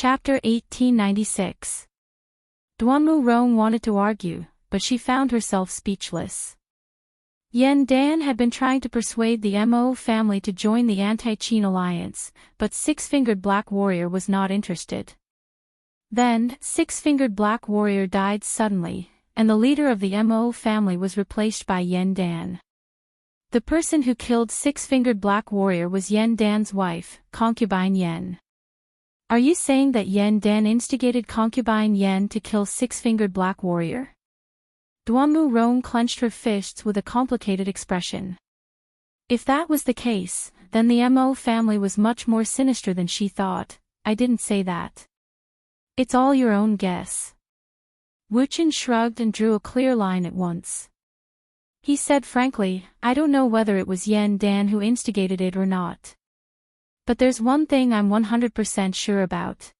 Chapter 1896. Duanmu Rong wanted to argue, but she found herself speechless. Yen Dan had been trying to persuade the Mo family to join the anti-Qin alliance, but Six-Fingered Black Warrior was not interested. Then, Six-Fingered Black Warrior died suddenly, and the leader of the Mo family was replaced by Yen Dan. The person who killed Six-Fingered Black Warrior was Yen Dan's wife, concubine Yen. Are you saying that Yen Dan instigated concubine Yen to kill Six-Fingered Black Warrior? Duanmu Rong clenched her fists with a complicated expression. If that was the case, then the Mo family was much more sinister than she thought. I didn't say that. It's all your own guess. Wu Qin shrugged and drew a clear line at once. He said frankly, I don't know whether it was Yen Dan who instigated it or not. But there's one thing I'm 100% sure about.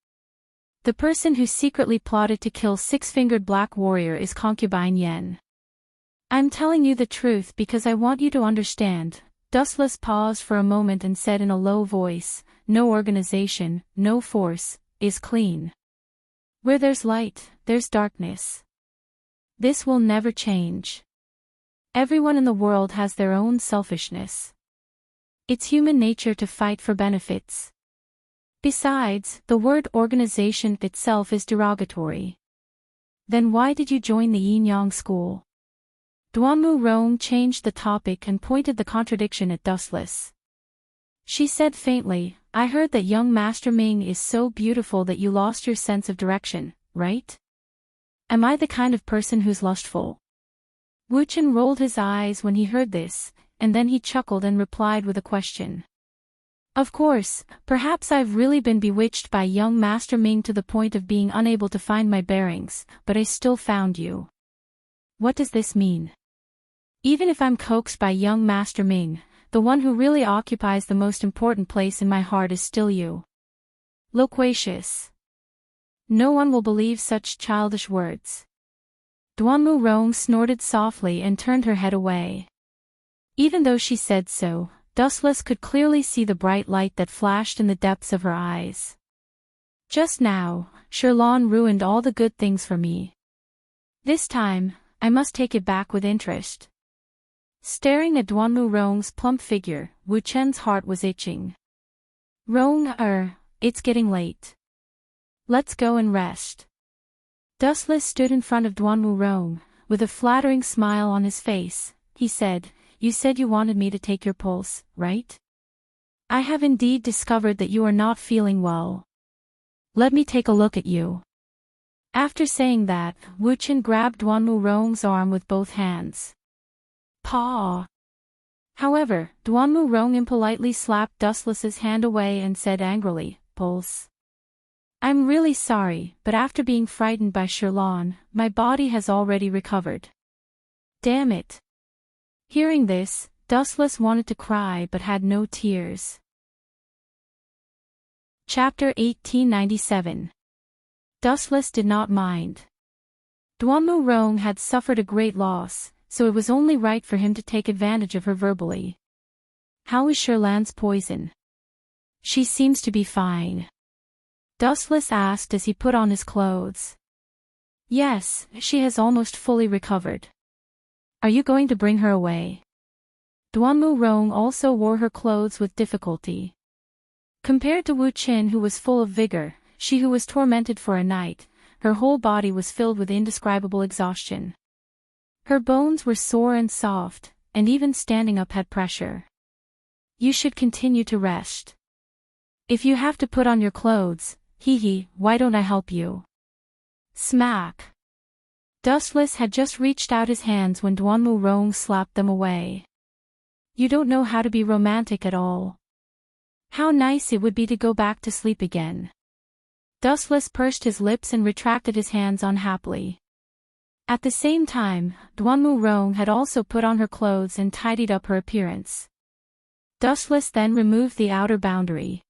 The person who secretly plotted to kill Six-Fingered Black Warrior is concubine Yen. I'm telling you the truth because I want you to understand. Dustless paused for a moment and said in a low voice, no organization, no force, is clean. Where there's light, there's darkness. This will never change. Everyone in the world has their own selfishness. It's human nature to fight for benefits. Besides, the word organization itself is derogatory. Then why did you join the Yin-Yang school? Duanmu Rong changed the topic and pointed the contradiction at Dustless. She said faintly, I heard that young Master Ming is so beautiful that you lost your sense of direction, right? Am I the kind of person who's lustful? Wu Qin rolled his eyes when he heard this, and then he chuckled and replied with a question. Of course, perhaps I've really been bewitched by young Master Ming to the point of being unable to find my bearings, but I still found you. What does this mean? Even if I'm coaxed by young Master Ming, the one who really occupies the most important place in my heart is still you. Loquacious. No one will believe such childish words. Duanmu Rong snorted softly and turned her head away. Even though she said so, Dustless could clearly see the bright light that flashed in the depths of her eyes. Just now, Shirlan ruined all the good things for me. This time, I must take it back with interest. Staring at Duanmu Rong's plump figure, Wu Chen's heart was itching. Rong, it's getting late. Let's go and rest. Dustless stood in front of Duanmu Rong, with a flattering smile on his face. He said, You said you wanted me to take your pulse, right? I have indeed discovered that you are not feeling well. Let me take a look at you. After saying that, Wu Qin grabbed Duanmu Rong's arm with both hands. Paw. However, Duanmu Rong impolitely slapped Dustless's hand away and said angrily, Pulse. I'm really sorry, but after being frightened by Shirlan, my body has already recovered. Damn it. Hearing this, Dustless wanted to cry but had no tears. Chapter 1897. Dustless did not mind. Duanmu Rong had suffered a great loss, so it was only right for him to take advantage of her verbally. How is Shirlan's poison? She seems to be fine. Dustless asked as he put on his clothes. Yes, she has almost fully recovered. Are you going to bring her away? Duanmu Rong also wore her clothes with difficulty. Compared to Wu Qin, who was full of vigor, she who was tormented for a night, her whole body was filled with indescribable exhaustion. Her bones were sore and soft, and even standing up had pressure. You should continue to rest. If you have to put on your clothes, why don't I help you? Smack. Dustless had just reached out his hands when Duanmu Rong slapped them away. You don't know how to be romantic at all. How nice it would be to go back to sleep again. Dustless pursed his lips and retracted his hands unhappily. At the same time, Duanmu Rong had also put on her clothes and tidied up her appearance. Dustless then removed the outer boundary.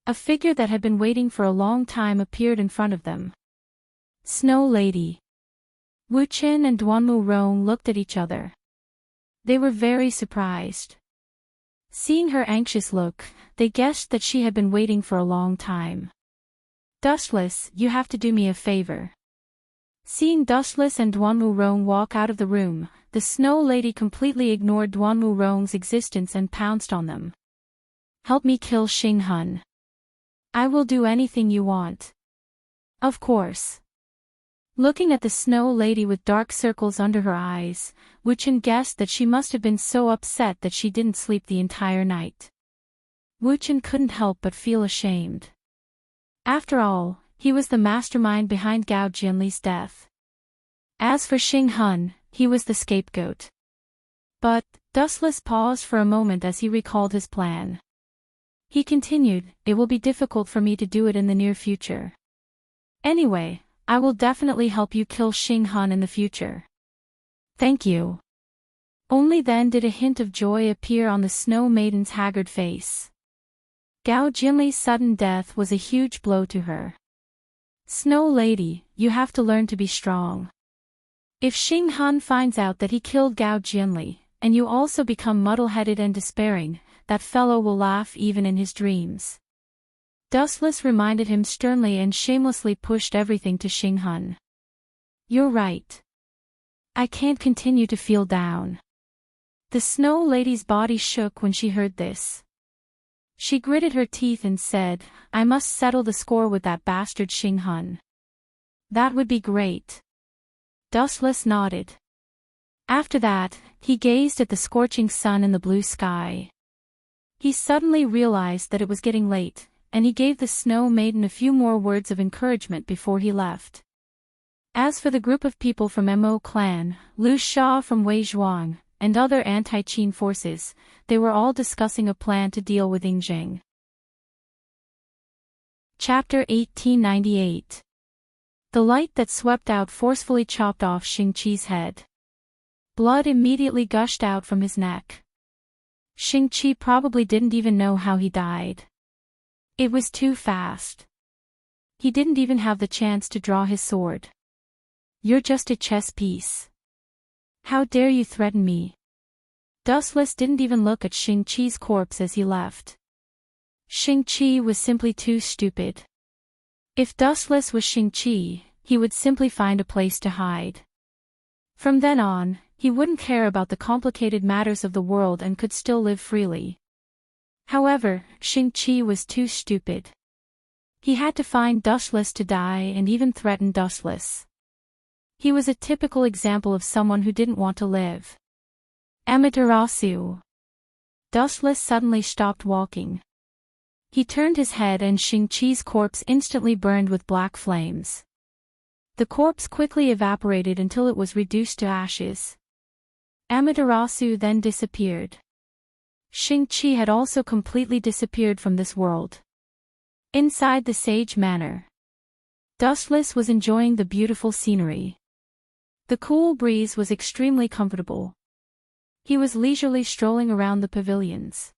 A figure that had been waiting for a long time appeared in front of them. Snow Lady. Wu Qin and Duanmu Rong looked at each other. They were very surprised. Seeing her anxious look, they guessed that she had been waiting for a long time. Dustless, you have to do me a favor. Seeing Dustless and Duanwu walk out of the room, the Snow Lady completely ignored Duanwu existence and pounced on them. Help me kill Xinghun. I will do anything you want. Of course. Looking at the Snow Lady with dark circles under her eyes, Wu Chen guessed that she must have been so upset that she didn't sleep the entire night. Wu Chen couldn't help but feel ashamed. After all, he was the mastermind behind Gao Jianli's death. As for Xinghun, he was the scapegoat. But, Dustless paused for a moment as he recalled his plan. He continued, it will be difficult for me to do it in the near future. Anyway, I will definitely help you kill Xinghun in the future. Thank you. Only then did a hint of joy appear on the Snow Maiden's haggard face. Gao Jinli's sudden death was a huge blow to her. Snow Lady, you have to learn to be strong. If Xinghun finds out that he killed Gao Jinli, and you also become muddle-headed and despairing, that fellow will laugh even in his dreams. Dustless reminded him sternly and shamelessly pushed everything to Xinghun. You're right. I can't continue to feel down. The Snow Lady's body shook when she heard this. She gritted her teeth and said, I must settle the score with that bastard Xinghun. That would be great. Dustless nodded. After that, he gazed at the scorching sun in the blue sky. He suddenly realized that it was getting late, and he gave the Snow Maiden a few more words of encouragement before he left. As for the group of people from Mo clan, Lu Sha from Wei Zhuang, and other anti-Qin forces, they were all discussing a plan to deal with Ying Zheng. Chapter 1898. The light that swept out forcefully chopped off Xing Qi's head. Blood immediately gushed out from his neck. Xing Qi probably didn't even know how he died. It was too fast. He didn't even have the chance to draw his sword. You're just a chess piece. How dare you threaten me? Dustless didn't even look at Xing Qi's corpse as he left. Xing Qi was simply too stupid. If Dustless was Xing Qi, he would simply find a place to hide. From then on, he wouldn't care about the complicated matters of the world and could still live freely. However, Xing Qi was too stupid. He had to find Dustless to die and even threaten Dustless. He was a typical example of someone who didn't want to live. Amaterasu. Dustless suddenly stopped walking. He turned his head and Xing Qi's corpse instantly burned with black flames. The corpse quickly evaporated until it was reduced to ashes. Amaterasu then disappeared. Xing Qi had also completely disappeared from this world. Inside the Sage Manor, Dustless was enjoying the beautiful scenery. The cool breeze was extremely comfortable. He was leisurely strolling around the pavilions.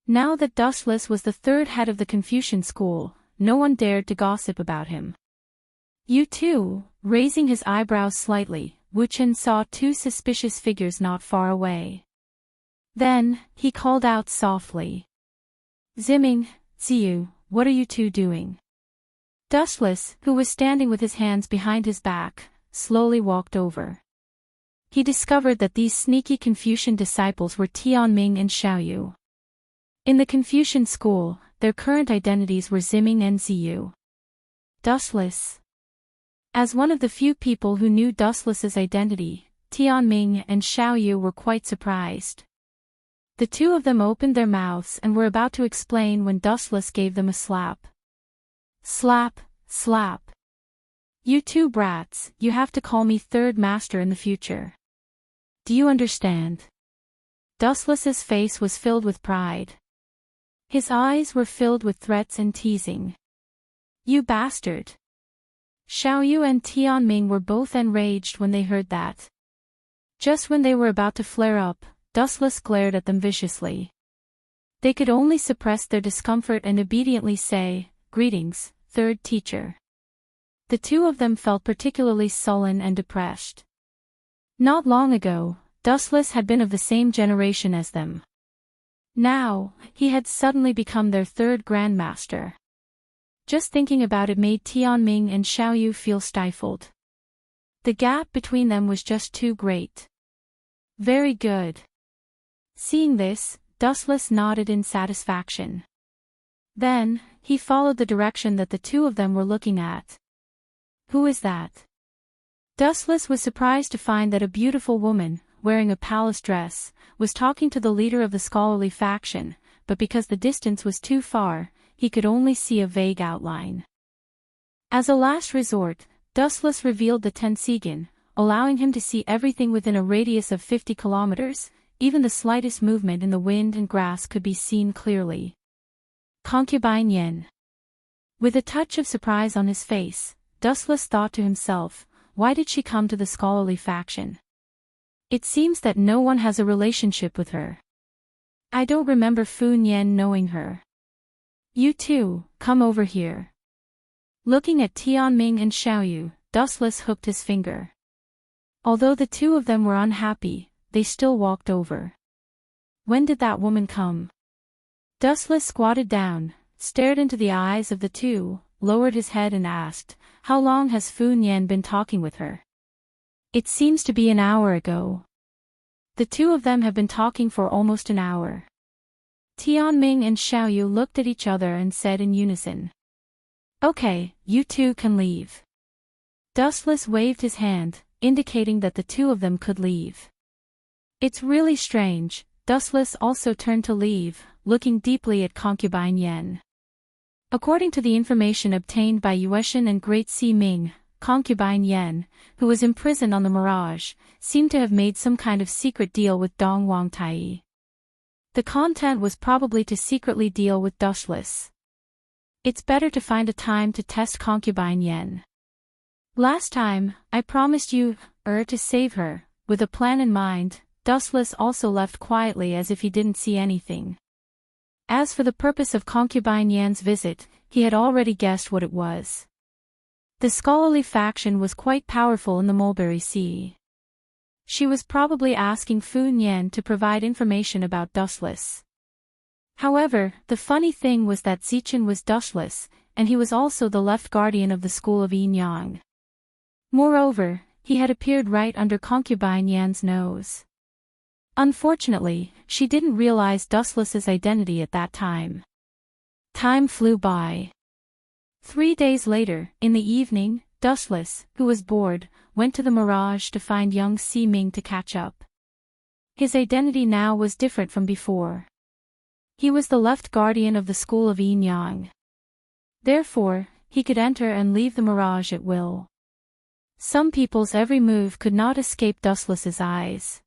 Now that Dustless was the third head of the Confucian school, no one dared to gossip about him. You too, raising his eyebrows slightly, Wu Chen saw two suspicious figures not far away. Then, he called out softly. Ziming, Ziyu, what are you two doing? Dustless, who was standing with his hands behind his back, slowly walked over. He discovered that these sneaky Confucian disciples were Tianming and Xiaoyu. In the Confucian school, their current identities were Ziming and Ziyu. Dustless. As one of the few people who knew Dustless's identity, Tianming and Xiaoyu were quite surprised. The two of them opened their mouths and were about to explain when Dustless gave them a slap. Slap, slap. You two brats, you have to call me third master in the future. Do you understand? Dustless's face was filled with pride. His eyes were filled with threats and teasing. You bastard. Xiaoyu and Tianming were both enraged when they heard that. Just when they were about to flare up, Dustless glared at them viciously. They could only suppress their discomfort and obediently say, Greetings, third teacher. The two of them felt particularly sullen and depressed. Not long ago, Dustless had been of the same generation as them. Now, he had suddenly become their third grandmaster. Just thinking about it made Tianming and Xiaoyu feel stifled. The gap between them was just too great. Very good. Seeing this, Dustless nodded in satisfaction. Then, he followed the direction that the two of them were looking at. Who is that? Dustless was surprised to find that a beautiful woman, wearing a palace dress, was talking to the leader of the scholarly faction, but because the distance was too far, he could only see a vague outline. As a last resort, Dustless revealed the Tensigan, allowing him to see everything within a radius of 50 kilometers, even the slightest movement in the wind and grass could be seen clearly. Concubine Yen. With a touch of surprise on his face, Dustless thought to himself, why did she come to the scholarly faction? It seems that no one has a relationship with her. I don't remember Fu Yen knowing her. You two, come over here. Looking at Tianming and Xiaoyu, Dustless hooked his finger. Although the two of them were unhappy, they still walked over. When did that woman come? Dustless squatted down, stared into the eyes of the two, lowered his head and asked, how long has Fu Yen been talking with her? It seems to be an hour ago. The two of them have been talking for almost an hour. Tianming and Xiaoyu looked at each other and said in unison. Okay, you two can leave. Dustless waved his hand, indicating that the two of them could leave. It's really strange. Dustless also turned to leave, looking deeply at Concubine Yen. According to the information obtained by Yueshin and Great Sea Ming, Concubine Yen, who was imprisoned on the Mirage, seemed to have made some kind of secret deal with Dong Wang Tai. The content was probably to secretly deal with Dustless. It's better to find a time to test Concubine Yen. Last time, I promised you, to save her. With a plan in mind, Dustless also left quietly as if he didn't see anything. As for the purpose of Concubine Yan's visit, he had already guessed what it was. The scholarly faction was quite powerful in the Mulberry Sea. She was probably asking Fu Yen to provide information about Dustless. However, the funny thing was that Zichen was Dustless, and he was also the left guardian of the school of Yin Yang. Moreover, he had appeared right under Concubine Yan's nose. Unfortunately, she didn't realize Dustless's identity at that time. Time flew by. 3 days later, in the evening, Dustless, who was bored, went to the Mirage to find young Si Ming to catch up. His identity now was different from before. He was the left guardian of the school of Yin Yang. Therefore, he could enter and leave the Mirage at will. Some people's every move could not escape Dustless's eyes.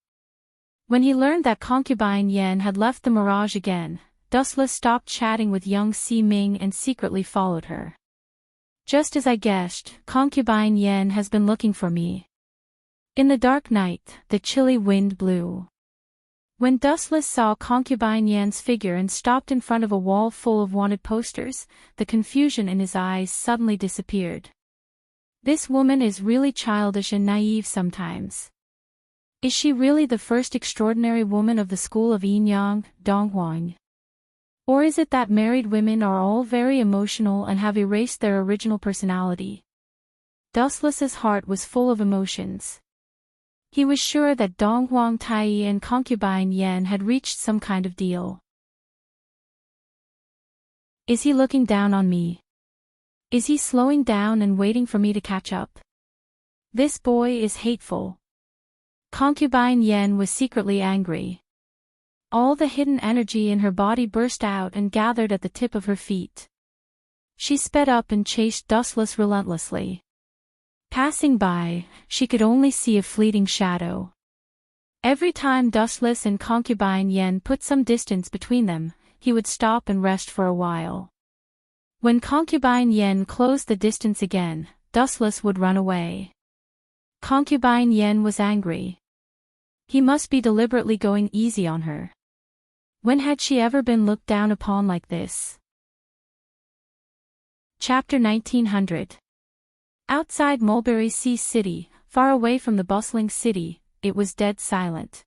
When he learned that Concubine Yen had left the Mirage again, Dustless stopped chatting with young Si Ming and secretly followed her. Just as I guessed, Concubine Yen has been looking for me. In the dark night, the chilly wind blew. When Dustless saw Concubine Yan's figure and stopped in front of a wall full of wanted posters, the confusion in his eyes suddenly disappeared. This woman is really childish and naive sometimes. Is she really the first extraordinary woman of the school of Yin Yang, Donghuang? Or is it that married women are all very emotional and have erased their original personality? Dustless's heart was full of emotions. He was sure that Donghuang Tai and Concubine Yen had reached some kind of deal. Is he looking down on me? Is he slowing down and waiting for me to catch up? This boy is hateful. Concubine Yen was secretly angry. All the hidden energy in her body burst out and gathered at the tip of her feet. She sped up and chased Dustless relentlessly. Passing by, she could only see a fleeting shadow. Every time Dustless and Concubine Yen put some distance between them, he would stop and rest for a while. When Concubine Yen closed the distance again, Dustless would run away. Concubine Yen was angry. He must be deliberately going easy on her. When had she ever been looked down upon like this? Chapter 1900. Outside Mulberry Sea City, far away from the bustling city, it was dead silent.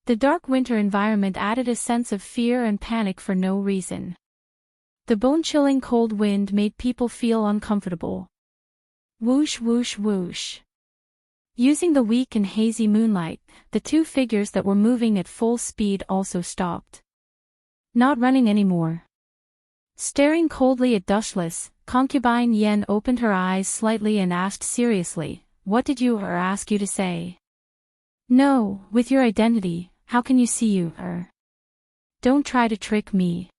The dark winter environment added a sense of fear and panic for no reason. The bone-chilling cold wind made people feel uncomfortable. Whoosh whoosh whoosh. Using the weak and hazy moonlight, the two figures that were moving at full speed also stopped. Not running anymore. Staring coldly at Dushless, concubine Yen opened her eyes slightly and asked seriously, "What did you ask you to say?" "No, with your identity, how can you see you Don't try to trick me.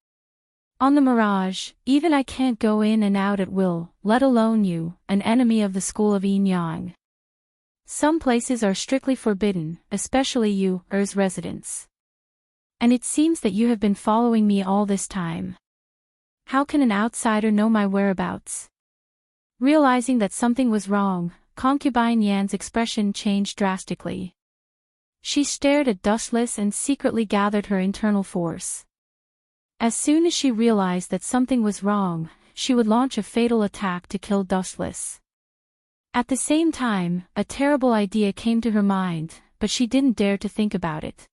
On the Mirage, even I can't go in and out at will, let alone you, an enemy of the school of Yin Yang. Some places are strictly forbidden, especially you's residence. And it seems that you have been following me all this time. How can an outsider know my whereabouts?" Realizing that something was wrong, concubine Yan's expression changed drastically. She stared at Dustless and secretly gathered her internal force. As soon as she realized that something was wrong, she would launch a fatal attack to kill Dustless. At the same time, a terrible idea came to her mind, but she didn't dare to think about it.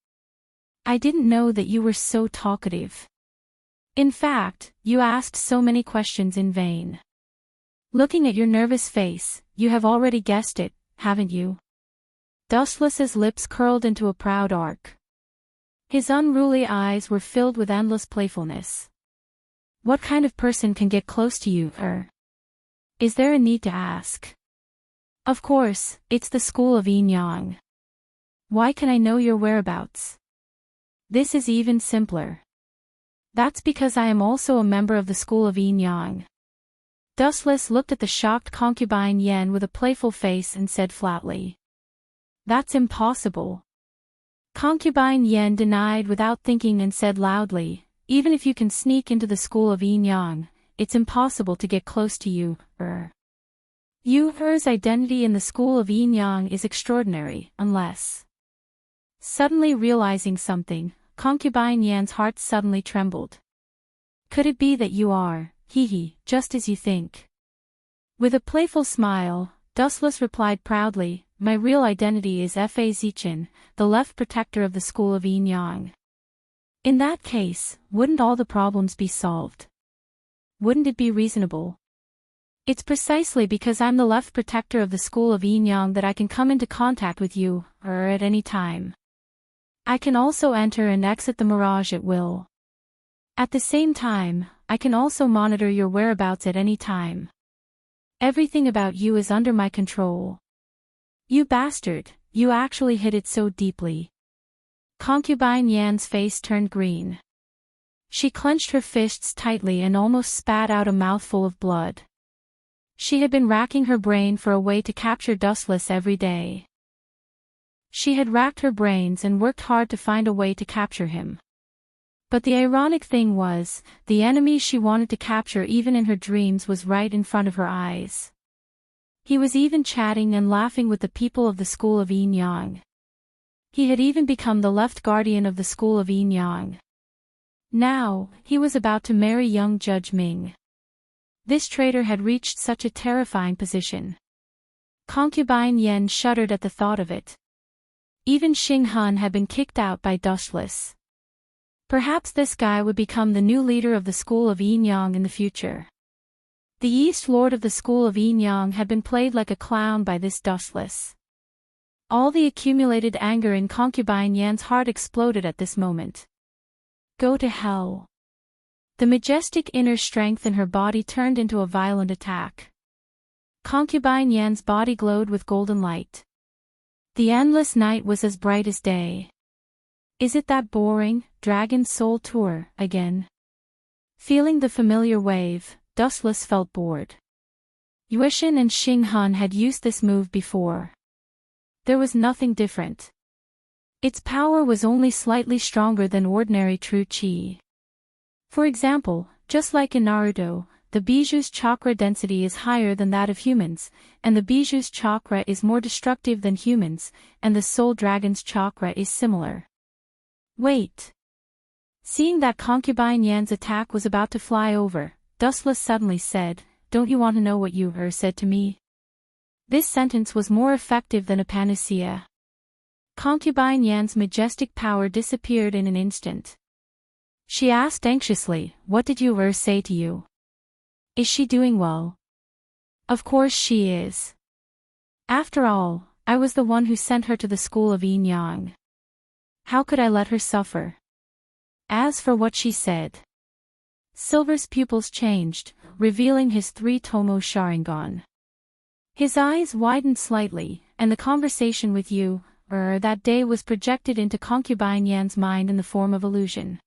"I didn't know that you were so talkative. In fact, you asked so many questions in vain. Looking at your nervous face, you have already guessed it, haven't you?" Dustless's lips curled into a proud arc. His unruly eyes were filled with endless playfulness. "What kind of person can get close to you, Is there a need to ask?" "Of course, it's the school of Yin Yang. Why can I know your whereabouts?" "This is even simpler. That's because I am also a member of the school of Yin Yang." Dustless looked at the shocked concubine Yen with a playful face and said flatly, "That's impossible." Concubine Yen denied without thinking and said loudly, "Even if you can sneak into the school of Yin Yang, it's impossible to get close to you, You's identity in the school of Yin Yang is extraordinary, unless..." Suddenly realizing something, concubine Yan's heart suddenly trembled. "Could it be that you are, just as you think?" With a playful smile, Dustless replied proudly, "My real identity is Fa Zichin, the left protector of the school of Yin Yang." "In that case, wouldn't all the problems be solved? Wouldn't it be reasonable?" "It's precisely because I'm the left protector of the school of Yin Yang that I can come into contact with you, at any time. I can also enter and exit the Mirage at will. At the same time, I can also monitor your whereabouts at any time. Everything about you is under my control." "You bastard, you actually hid it so deeply." Concubine Yan's face turned green. She clenched her fists tightly and almost spat out a mouthful of blood. She had been racking her brain for a way to capture Dustless every day. She had racked her brains and worked hard to find a way to capture him. But the ironic thing was, the enemy she wanted to capture even in her dreams was right in front of her eyes. He was even chatting and laughing with the people of the school of Yin Yang. He had even become the left guardian of the school of Yin Yang. Now, he was about to marry young Judge Ming. This traitor had reached such a terrifying position. Concubine Yen shuddered at the thought of it. Even Xing Hun had been kicked out by Dustless. Perhaps this guy would become the new leader of the school of Yin Yang in the future. The East Lord of the school of Yin Yang had been played like a clown by this Dustless. All the accumulated anger in concubine Yan's heart exploded at this moment. Go to hell. The majestic inner strength in her body turned into a violent attack. Concubine Yan's body glowed with golden light. The endless night was as bright as day. Is it that boring, Dragon Soul tour, again? Feeling the familiar wave, Dustless felt bored. Yuishin and Xing Hun had used this move before. There was nothing different. Its power was only slightly stronger than ordinary true chi. For example, just like in Naruto, the Biju's chakra density is higher than that of humans, and the Biju's chakra is more destructive than humans, and the Soul Dragon's chakra is similar. Wait. Seeing that concubine Yan's attack was about to fly over, Dustless suddenly said, "Don't you want to know what you said to me?" This sentence was more effective than a panacea. Concubine Yan's majestic power disappeared in an instant. She asked anxiously, "What did your say to you? Is she doing well?" "Of course she is. After all, I was the one who sent her to the school of yin yang. How could I let her suffer?" As for what she said, Silver's pupils changed, revealing his 3-tomo Sharingan. His eyes widened slightly, and the conversation with you, that day was projected into concubine Yan's mind in the form of illusion.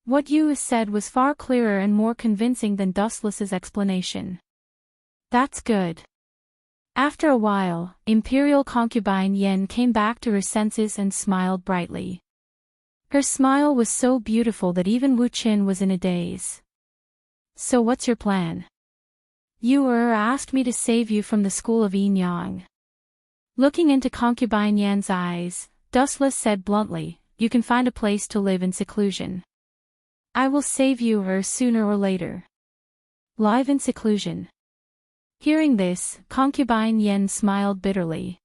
What you said was far clearer and more convincing than Dustless's explanation. "That's good." After a while, Imperial concubine Yen came back to her senses and smiled brightly. Her smile was so beautiful that even Wu Qin was in a daze. "So what's your plan?" "You asked me to save you from the school of yin yang." Looking into concubine Yan's eyes, Dustless said bluntly, "You can find a place to live in seclusion. I will save you sooner or later." Live in seclusion. Hearing this, concubine Yen smiled bitterly.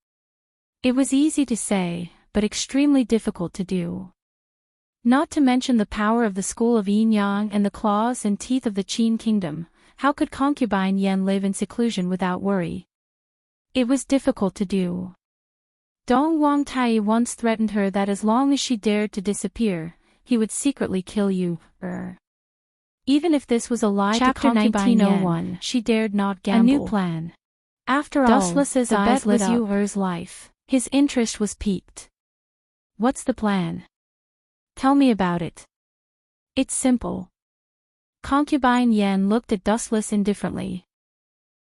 It was easy to say, but extremely difficult to do. Not to mention the power of the school of yin yang and the claws and teeth of the Qin kingdom, how could concubine Yen live in seclusion without worry? It was difficult to do. Dong Wangtai once threatened her that as long as she dared to disappear, he would secretly kill you. Even if this was a lie Chapter to concubine 1901, Yen, she dared not gamble. A new plan. After all, Dustless's the eyes bet was lit up. Yuer's life. His interest was piqued. "What's the plan? Tell me about it." "It's simple." Concubine Yen looked at Dustless indifferently.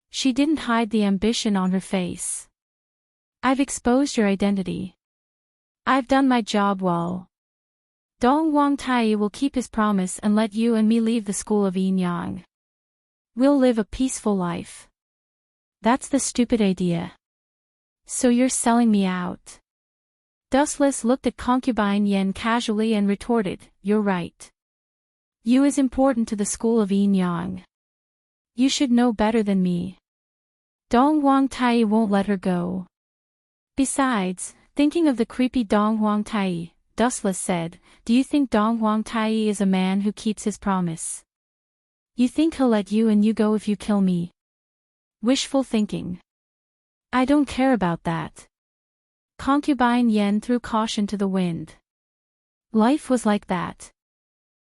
She didn't hide the ambition on her face. "I've exposed your identity. I've done my job well. Dong Wangtai will keep his promise and let you and me leave the school of yin yang. We'll live a peaceful life." "That's the stupid idea." "So you're selling me out?" Dustless looked at concubine Yen casually and retorted, "You're right. You is important to the school of yin yang. You should know better than me. Dong Wangtai won't let her go." Besides, thinking of the creepy Dong Wangtai, Dustless said, "Do you think Dong Wangtai is a man who keeps his promise? You think he'll let you and you go if you kill me?" "Wishful thinking. I don't care about that." Concubine Yen threw caution to the wind. Life was like that.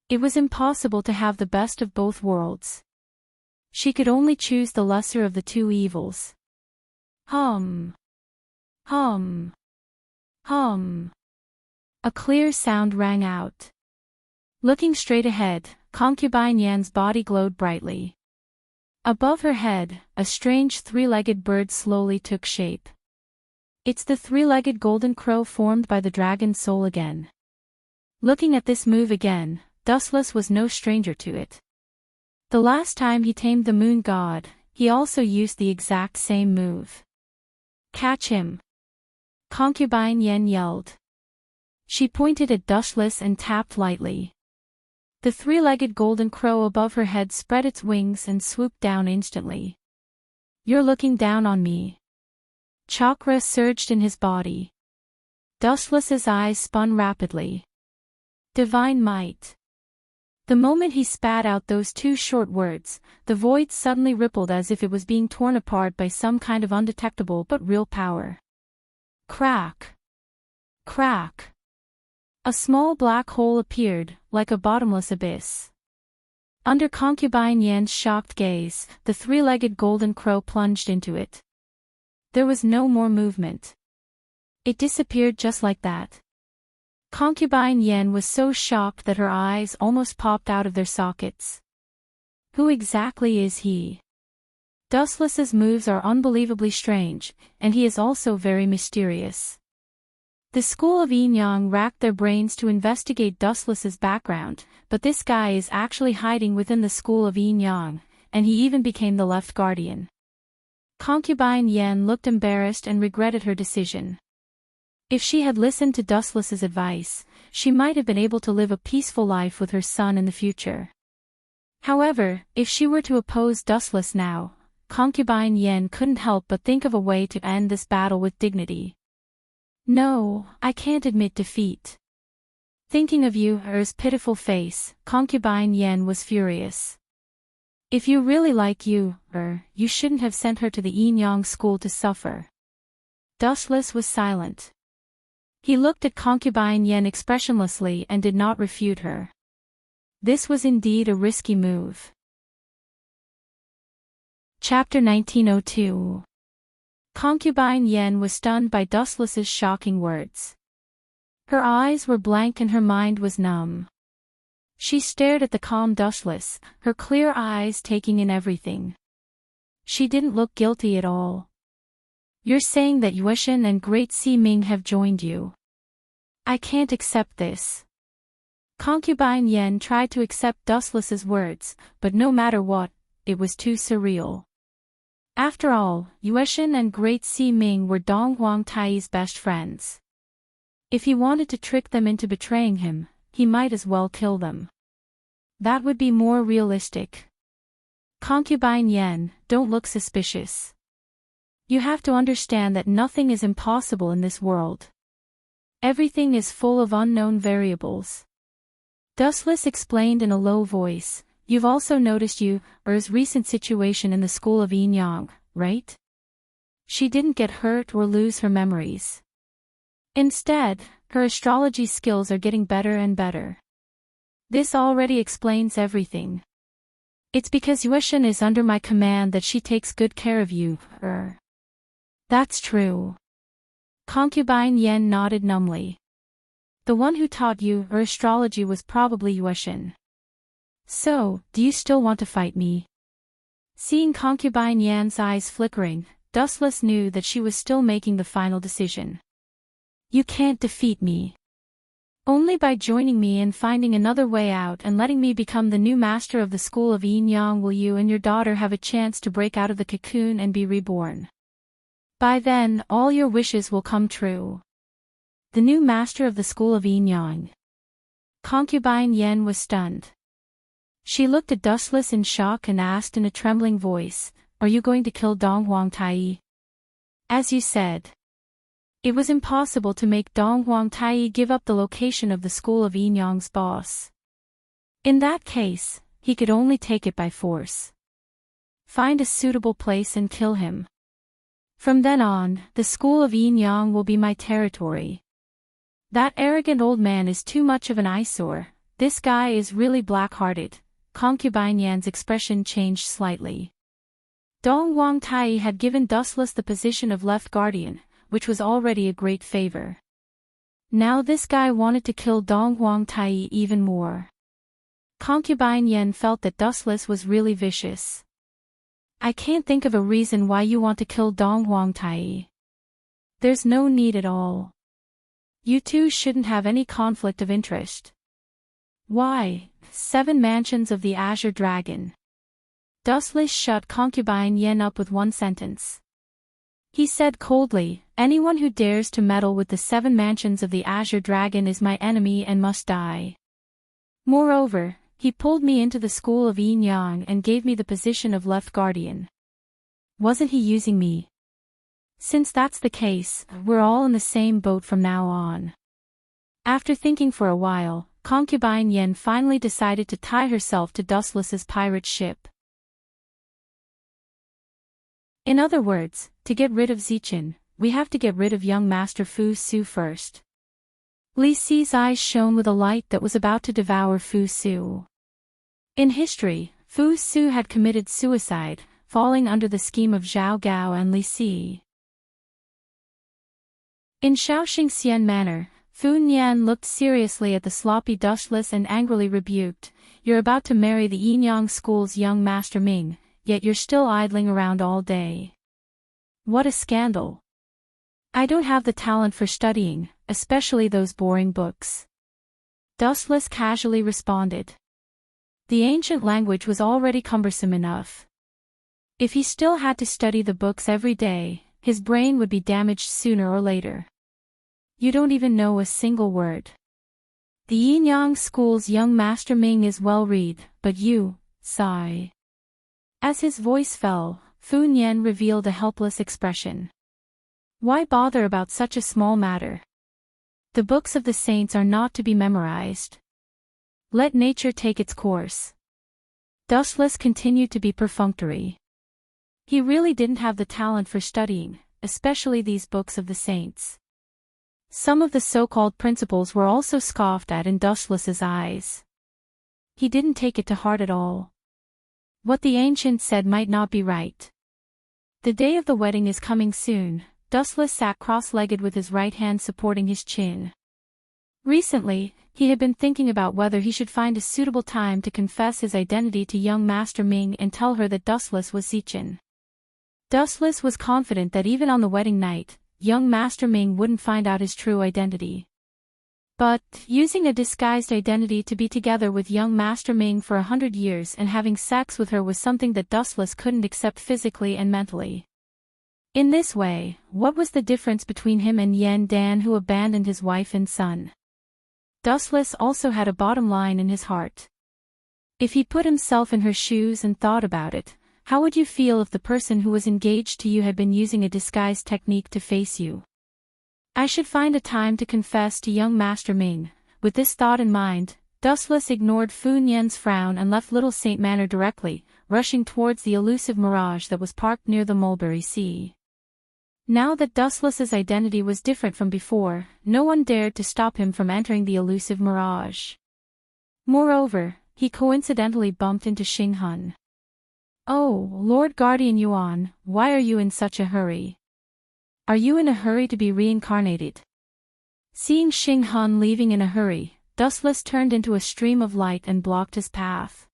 It was impossible to have the best of both worlds. She could only choose the lesser of the two evils. Hum. Hum. Hum. A clear sound rang out. Looking straight ahead, concubine Yan's body glowed brightly. Above her head, a strange three-legged bird slowly took shape. It's the three-legged golden crow formed by the dragon's soul again. Looking at this move again, Dustless was no stranger to it. The last time he tamed the moon god, he also used the exact same move. "Catch him!" Concubine Yen yelled. She pointed at Dustless and tapped lightly. The three-legged golden crow above her head spread its wings and swooped down instantly. "You're looking down on me." Chakra surged in his body. Dustless's eyes spun rapidly. Divine might. The moment he spat out those two short words, the void suddenly rippled as if it was being torn apart by some kind of undetectable but real power. Crack. Crack. A small black hole appeared, like a bottomless abyss. Under concubine Yan's shocked gaze, the three-legged golden crow plunged into it. There was no more movement. It disappeared just like that. Concubine Yen was so shocked that her eyes almost popped out of their sockets. Who exactly is he? Dustless's moves are unbelievably strange, and he is also very mysterious. The school of yin yang racked their brains to investigate Dustless's background, but this guy is actually hiding within the school of yin yang, and he even became the left guardian. Concubine Yen looked embarrassed and regretted her decision. If she had listened to Dustless's advice, she might have been able to live a peaceful life with her son in the future. However, if she were to oppose Dustless now, concubine Yen couldn't help but think of a way to end this battle with dignity. "No, I can't admit defeat." Thinking of you, Er's pitiful face, concubine Yen was furious. If you really like you, you shouldn't have sent her to the Yin-Yang school to suffer. Dustless was silent. He looked at concubine Yen expressionlessly and did not refute her. This was indeed a risky move. Chapter 1902. Concubine Yen was stunned by Dustless's shocking words. Her eyes were blank and her mind was numb. She stared at the calm Dustless, her clear eyes taking in everything. She didn't look guilty at all. You're saying that Yueshin and Great Si Ming have joined you. I can't accept this. Concubine Yen tried to accept Dustless's words, but no matter what, it was too surreal. After all, Yueshin and Great Si Ming were Dong Huang Tai's best friends. If he wanted to trick them into betraying him, he might as well kill them. That would be more realistic. Concubine Yen, don't look suspicious. You have to understand that nothing is impossible in this world. Everything is full of unknown variables. Dustless explained in a low voice, you've also noticed Er's recent situation in the school of Yin-Yang, right? She didn't get hurt or lose her memories. Instead, her astrology skills are getting better and better. This already explains everything. It's because Yueshin is under my command that she takes good care of you, That's true. Concubine Yen nodded numbly. The one who taught you astrology was probably Yueshin. So, do you still want to fight me? Seeing concubine Yan's eyes flickering, Dustless knew that she was still making the final decision. You can't defeat me. Only by joining me and finding another way out and letting me become the new master of the school of Yin-Yang will you and your daughter have a chance to break out of the cocoon and be reborn. By then, all your wishes will come true. The new master of the school of Yin-Yang. Concubine Yen was stunned. She looked at Dustless in shock and asked in a trembling voice, are you going to kill Dong Huang Tai? As you said. It was impossible to make Dong Huang Tai give up the location of the school of Yin-Yang's boss. In that case, he could only take it by force. Find a suitable place and kill him. From then on, the school of Yin-Yang will be my territory. That arrogant old man is too much of an eyesore. This guy is really black-hearted. Concubine Yan's expression changed slightly. Dong Huang Tai had given Dustless the position of left guardian, which was already a great favor. Now this guy wanted to kill Dong Huang Tai even more. Concubine Yen felt that Dustless was really vicious. I can't think of a reason why you want to kill Dong Huang Tai. There's no need at all. You two shouldn't have any conflict of interest. Why, 7 mansions of the Azure Dragon. Dustless shut concubine Yen up with one sentence. He said coldly, anyone who dares to meddle with the 7 mansions of the Azure Dragon is my enemy and must die. Moreover, he pulled me into the school of Yin-Yang and gave me the position of left guardian. Wasn't he using me? Since that's the case, we're all in the same boat from now on. After thinking for a while, concubine Yen finally decided to tie herself to Dustless's pirate ship. In other words, to get rid of Zichen, we have to get rid of young Master Fu Su first. Li Si's eyes shone with a light that was about to devour Fu Su. In history, Fu Su had committed suicide, falling under the scheme of Zhao Gao and Li Si. In Shaoxing Xian Manor, Fu Nian looked seriously at the sloppy Dustless and angrily rebuked, you're about to marry the Yin-Yang school's young Master Ming, yet you're still idling around all day. What a scandal. I don't have the talent for studying, especially those boring books. Dustless casually responded. The ancient language was already cumbersome enough. If he still had to study the books every day, his brain would be damaged sooner or later. You don't even know a single word. The Yin-Yang school's young Master Ming is well-read, but you, sigh. As his voice fell, Fu Nian revealed a helpless expression. Why bother about such a small matter? The books of the saints are not to be memorized. Let nature take its course. Dustless continued to be perfunctory. He really didn't have the talent for studying, especially these books of the saints. Some of the so-called principles were also scoffed at in Dustless's eyes. He didn't take it to heart at all. What the ancients said might not be right. The day of the wedding is coming soon. Dustless sat cross-legged with his right hand supporting his chin. Recently, he had been thinking about whether he should find a suitable time to confess his identity to young Master Ming and tell her that Dustless was Zichin. Dustless was confident that even on the wedding night, young Master Ming wouldn't find out his true identity. But, using a disguised identity to be together with young Master Ming for 100 years and having sex with her was something that Dustless couldn't accept physically and mentally. In this way, what was the difference between him and Yen Dan, who abandoned his wife and son? Dustless also had a bottom line in his heart. If he put himself in her shoes and thought about it, how would you feel if the person who was engaged to you had been using a disguise technique to face you? I should find a time to confess to young Master Ming. With this thought in mind, Dustless ignored Fu Nian's frown and left Little Saint Manor directly, rushing towards the elusive mirage that was parked near the Mulberry Sea. Now that Dustless's identity was different from before, no one dared to stop him from entering the elusive mirage. Moreover, he coincidentally bumped into Xing Hun. "Oh, Lord Guardian Yuan, why are you in such a hurry? Are you in a hurry to be reincarnated?" Seeing Xing Hun leaving in a hurry, Dustless turned into a stream of light and blocked his path.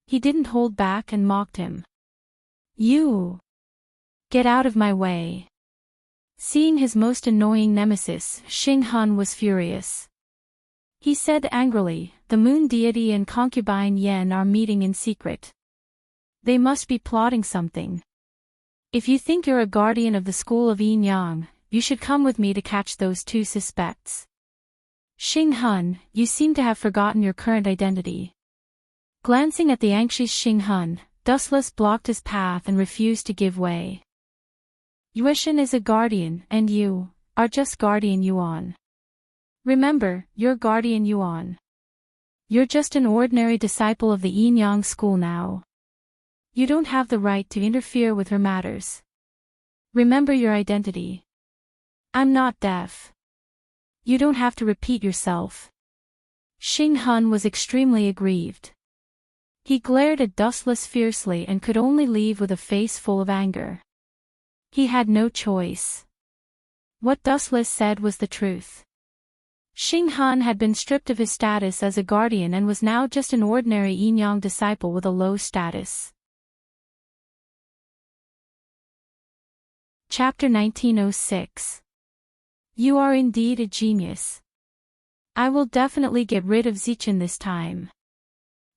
He didn't hold back and mocked him. "You! Get out of my way!" Seeing his most annoying nemesis, Xing Hun was furious. He said angrily, "The moon deity and concubine Yen are meeting in secret. They must be plotting something. If you think you're a guardian of the school of Yin Yang, you should come with me to catch those two suspects." "Xing Hun, you seem to have forgotten your current identity." Glancing at the anxious Xing Hun, Dustless blocked his path and refused to give way. "Yuishan is a guardian, and you are just Guardian Yuan. Remember, you're Guardian Yuan. You're just an ordinary disciple of the Yin Yang school now. You don't have the right to interfere with her matters. Remember your identity. I'm not deaf. You don't have to repeat yourself." Xing Hun was extremely aggrieved. He glared at Dustless fiercely and could only leave with a face full of anger. He had no choice. What Dustless said was the truth. Xing Hun had been stripped of his status as a guardian and was now just an ordinary Yin Yang disciple with a low status. Chapter 1906. You are indeed a genius. I will definitely get rid of Zichin this time.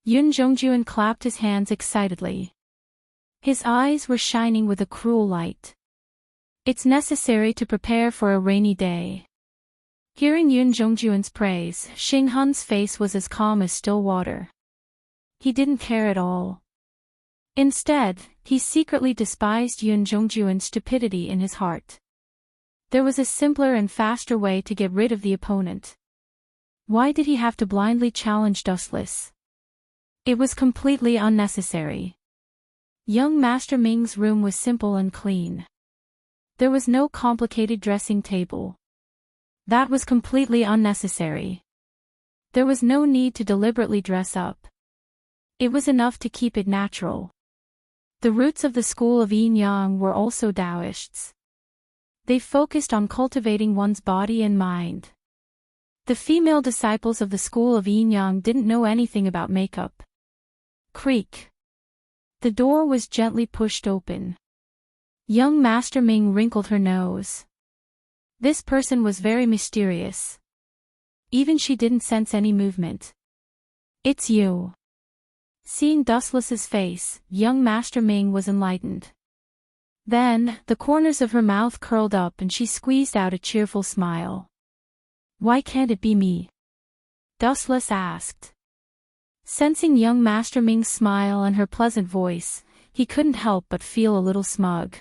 Yun Zhongjuan clapped his hands excitedly. His eyes were shining with a cruel light. It's necessary to prepare for a rainy day. Hearing Yun Zhongjuan's praise, Xing Hun's face was as calm as still water. He didn't care at all. Instead, he secretly despised Yun Zhongjuan's stupidity in his heart. There was a simpler and faster way to get rid of the opponent. Why did he have to blindly challenge Dustless? It was completely unnecessary. Young Master Ming's room was simple and clean. There was no complicated dressing table. That was completely unnecessary. There was no need to deliberately dress up. It was enough to keep it natural. The roots of the school of Yin Yang were also Taoists. They focused on cultivating one's body and mind. The female disciples of the school of Yin Yang didn't know anything about makeup. Creak. The door was gently pushed open. Young Master Ming wrinkled her nose. This person was very mysterious. Even she didn't sense any movement. "It's you." Seeing Dustless's face, young Master Ming was enlightened. Then, the corners of her mouth curled up and she squeezed out a cheerful smile. "Why can't it be me?" Dustless asked. Sensing young Master Ming's smile and her pleasant voice, he couldn't help but feel a little smug.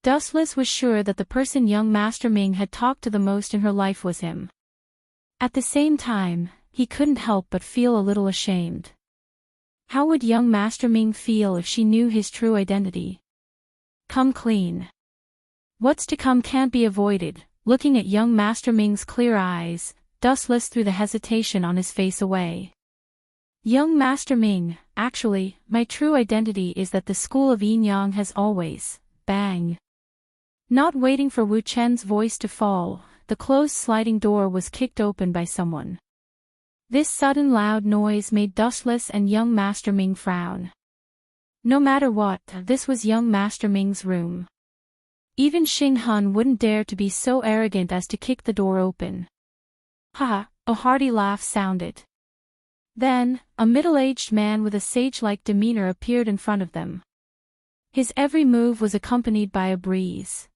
Dustless was sure that the person young Master Ming had talked to the most in her life was him. At the same time, he couldn't help but feel a little ashamed. How would young Master Ming feel if she knew his true identity? Come clean. What's to come can't be avoided. Looking at young Master Ming's clear eyes, Dustless threw the hesitation on his face away. Young Master Ming, actually, my true identity is that the school of Yin Yang has always, bang. Not waiting for Wu Chen's voice to fall, the closed sliding door was kicked open by someone. This sudden loud noise made Dustless and young Master Ming frown. No matter what, this was young Master Ming's room. Even Xing Hun wouldn't dare to be so arrogant as to kick the door open. Ha! A hearty laugh sounded. Then, a middle-aged man with a sage-like demeanor appeared in front of them. His every move was accompanied by a breeze.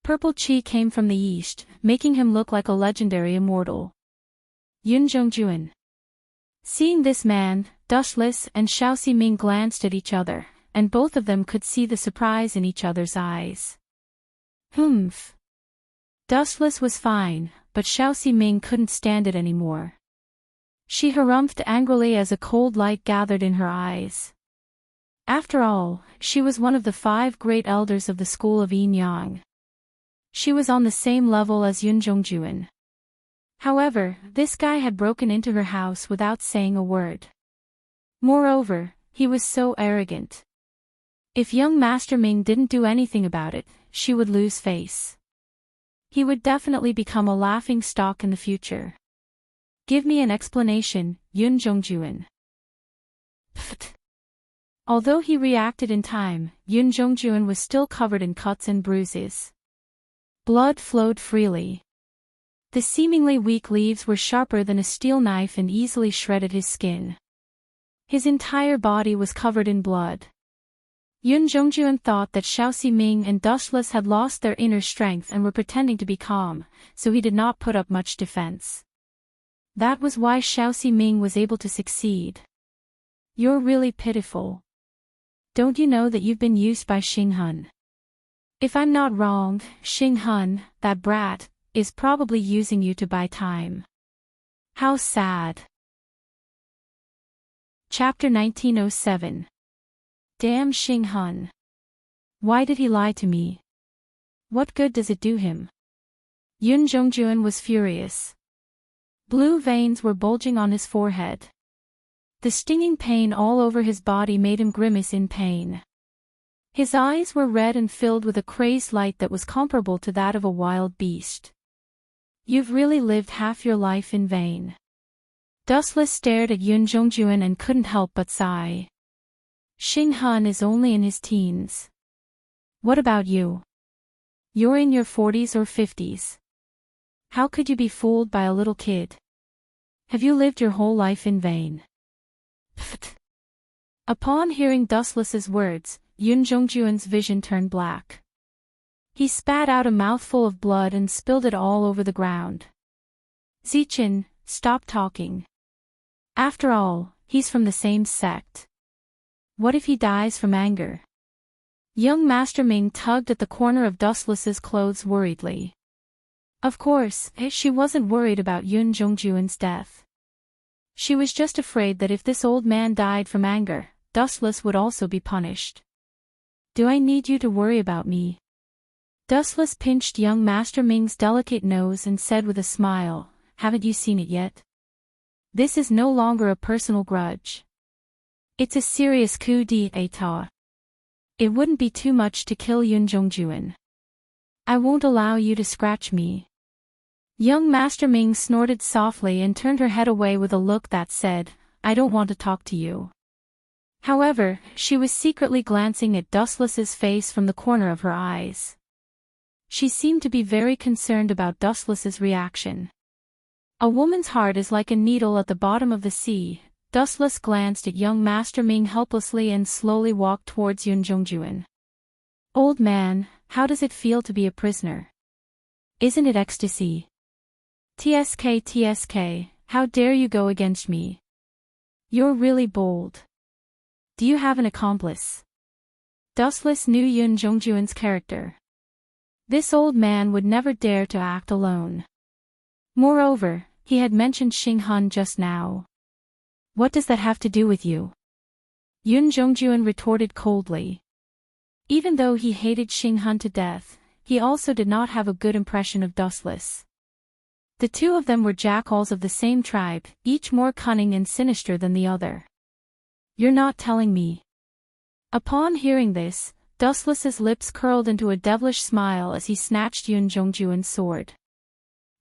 Purple qi came from the east, making him look like a legendary immortal. Yun Zhongjuan. Seeing this man, Dustless and Xiao Ximing glanced at each other, and both of them could see the surprise in each other's eyes. Humph. Dustless was fine, but Xiao Ximing couldn't stand it anymore. She harumphed angrily as a cold light gathered in her eyes. After all, she was one of the 5 great elders of the school of Yin Yang. She was on the same level as Yun Zhongjuan. However, this guy had broken into her house without saying a word. Moreover, he was so arrogant. If young Master Ming didn't do anything about it, she would lose face. He would definitely become a laughing stock in the future. Give me an explanation, Yun Zhongjuan. Pfft. Although he reacted in time, Yun Zhongjuan was still covered in cuts and bruises. Blood flowed freely. The seemingly weak leaves were sharper than a steel knife and easily shredded his skin. His entire body was covered in blood. Yun Zhongjuan thought that Xiao Ximing and Dustless had lost their inner strength and were pretending to be calm, so he did not put up much defense. That was why Xiao Ximing was able to succeed. You're really pitiful. Don't you know that you've been used by Xing Hun? If I'm not wrong, Xing Hun, that brat, is probably using you to buy time. How sad. Chapter 1907. Damn Xing Hun. Why did he lie to me? What good does it do him? Yun Zhongjuan was furious. Blue veins were bulging on his forehead. The stinging pain all over his body made him grimace in pain. His eyes were red and filled with a crazed light that was comparable to that of a wild beast. You've really lived half your life in vain. Dustless stared at Yun Zhongjuan and couldn't help but sigh. Xing Hun is only in his teens. What about you? You're in your 40s or 50s. How could you be fooled by a little kid? Have you lived your whole life in vain? Pfft. Upon hearing Dustless's words, Yun Zhongjuan's vision turned black. He spat out a mouthful of blood and spilled it all over the ground. Zichen, stop talking. After all, he's from the same sect. What if he dies from anger? Young Master Ming tugged at the corner of Dustless's clothes worriedly. Of course, she wasn't worried about Yun Zhongjuan's death. She was just afraid that if this old man died from anger, Dustless would also be punished. Do I need you to worry about me? Dustless pinched young Master Ming's delicate nose and said with a smile, haven't you seen it yet? This is no longer a personal grudge. It's a serious coup d'état. It wouldn't be too much to kill Yun Zhongjuan. I won't allow you to scratch me. Young Master Ming snorted softly and turned her head away with a look that said, I don't want to talk to you. However, she was secretly glancing at Dustless's face from the corner of her eyes. She seemed to be very concerned about Dustless's reaction. A woman's heart is like a needle at the bottom of the sea. Dustless glanced at young Master Ming helplessly and slowly walked towards Yun Zhongjuan. Old man, how does it feel to be a prisoner? Isn't it ecstasy? TSK, how dare you go against me? You're really bold. Do you have an accomplice? Dustless knew Yun Jongjuan's character. This old man would never dare to act alone. Moreover, he had mentioned Xinghan just now. What does that have to do with you? Yun Jongjuan retorted coldly. Even though he hated Xinghan to death, he also did not have a good impression of Dustless. The two of them were jackals of the same tribe, each more cunning and sinister than the other. You're not telling me. Upon hearing this, Dustless's lips curled into a devilish smile as he snatched Yun Jongjuan's sword.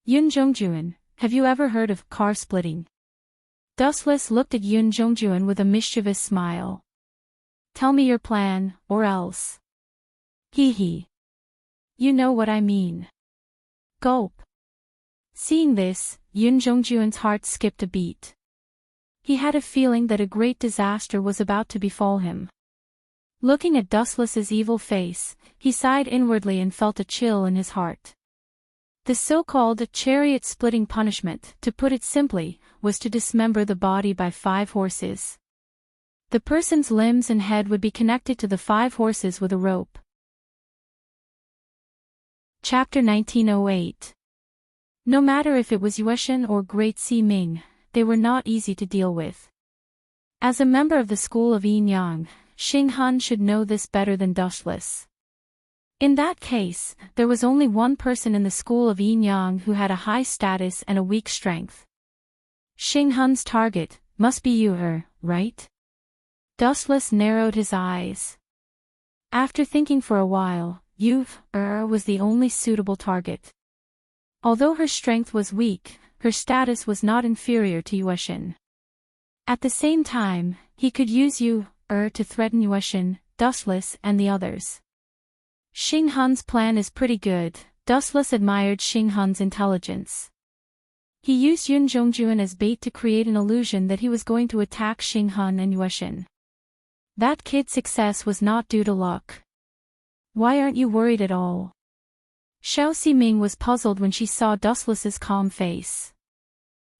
Yun Jongjuan, have you ever heard of car splitting? Dustless looked at Yun Jongjuan with a mischievous smile. Tell me your plan, or else. Hee hee. You know what I mean. Gulp. Seeing this, Yun Jongjuan's heart skipped a beat. He had a feeling that a great disaster was about to befall him. Looking at Dustless's evil face, he sighed inwardly and felt a chill in his heart. The so-called chariot-splitting punishment, to put it simply, was to dismember the body by 5 horses. The person's limbs and head would be connected to the 5 horses with a rope. Chapter 1908. No matter if it was Yueshan or Great Si Ming, they were not easy to deal with. As a member of the school of Yin Yang, Xinghan should know this better than Dustless. In that case, there was only one person in the school of Yin Yang who had a high status and a weak strength. Xinghan's target must be you, right? Dustless narrowed his eyes. After thinking for a while, you, was the only suitable target. Although her strength was weak, her status was not inferior to Yueshan. At the same time, he could use you, to threaten Yueshan, Dustless and the others. Xinghan's plan is pretty good. Dustless admired Xinghan's intelligence. He used Yun Jongjuan as bait to create an illusion that he was going to attack Xinghan and Yueshan. That kid's success was not due to luck. Why aren't you worried at all? Xiao Ximing was puzzled when she saw Dustless's calm face.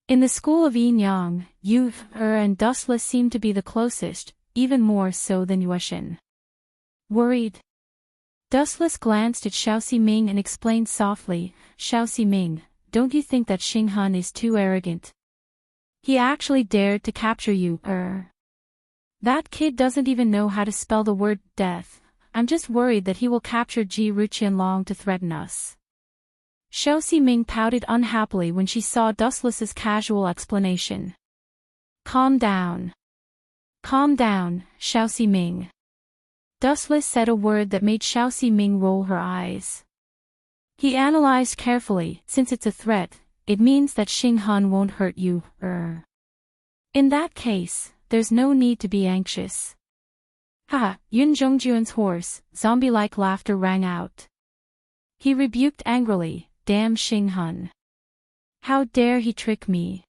In the school of Yin Yang, Yu, and Dustless seemed to be the closest, even more so than Yueshan. Worried? Dustless glanced at Xiao Ximing and explained softly, Xiao Ximing, don't you think that Xinghan is too arrogant? He actually dared to capture you, That kid doesn't even know how to spell the word death. I'm just worried that he will capture Ji Ruqianlong to threaten us. Xiao Ximing pouted unhappily when she saw Dustless's casual explanation. Calm down. Calm down, Xiao Ximing. Dustless said a word that made Xiao Ximing roll her eyes. He analyzed carefully, since it's a threat, it means that Xinghan won't hurt you, In that case, there's no need to be anxious. Haha, Yun Jongjuan's hoarse, zombie-like laughter rang out. He rebuked angrily, damn Xinghan. How dare he trick me?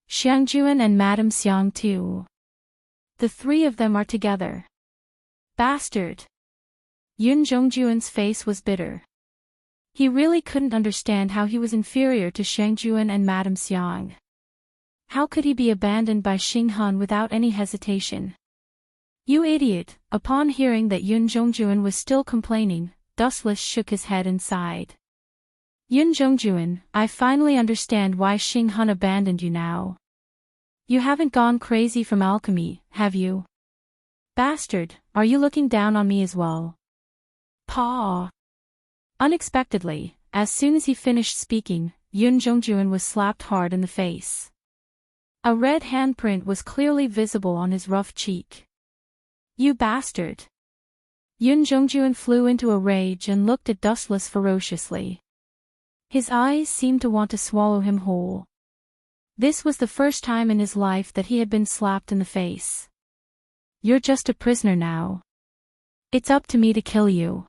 Xiangjuan and Madame Xiang too. The 3 of them are together. Bastard. Yun Jongjuan's face was bitter. He really couldn't understand how he was inferior to Xiangjuan and Madame Xiang. How could he be abandoned by Xinghan without any hesitation? You idiot! Upon hearing that Yun Jongjuan was still complaining, Dustless shook his head and sighed. Yun Jongjuan, I finally understand why Xinghan abandoned you now. You haven't gone crazy from alchemy, have you? Bastard, are you looking down on me as well? Paw! Unexpectedly, as soon as he finished speaking, Yun Jongjuan was slapped hard in the face. A red handprint was clearly visible on his rough cheek. You bastard! Yun Jongjuan flew into a rage and looked at Dustless ferociously. His eyes seemed to want to swallow him whole. This was the first time in his life that he had been slapped in the face. You're just a prisoner now. It's up to me to kill you.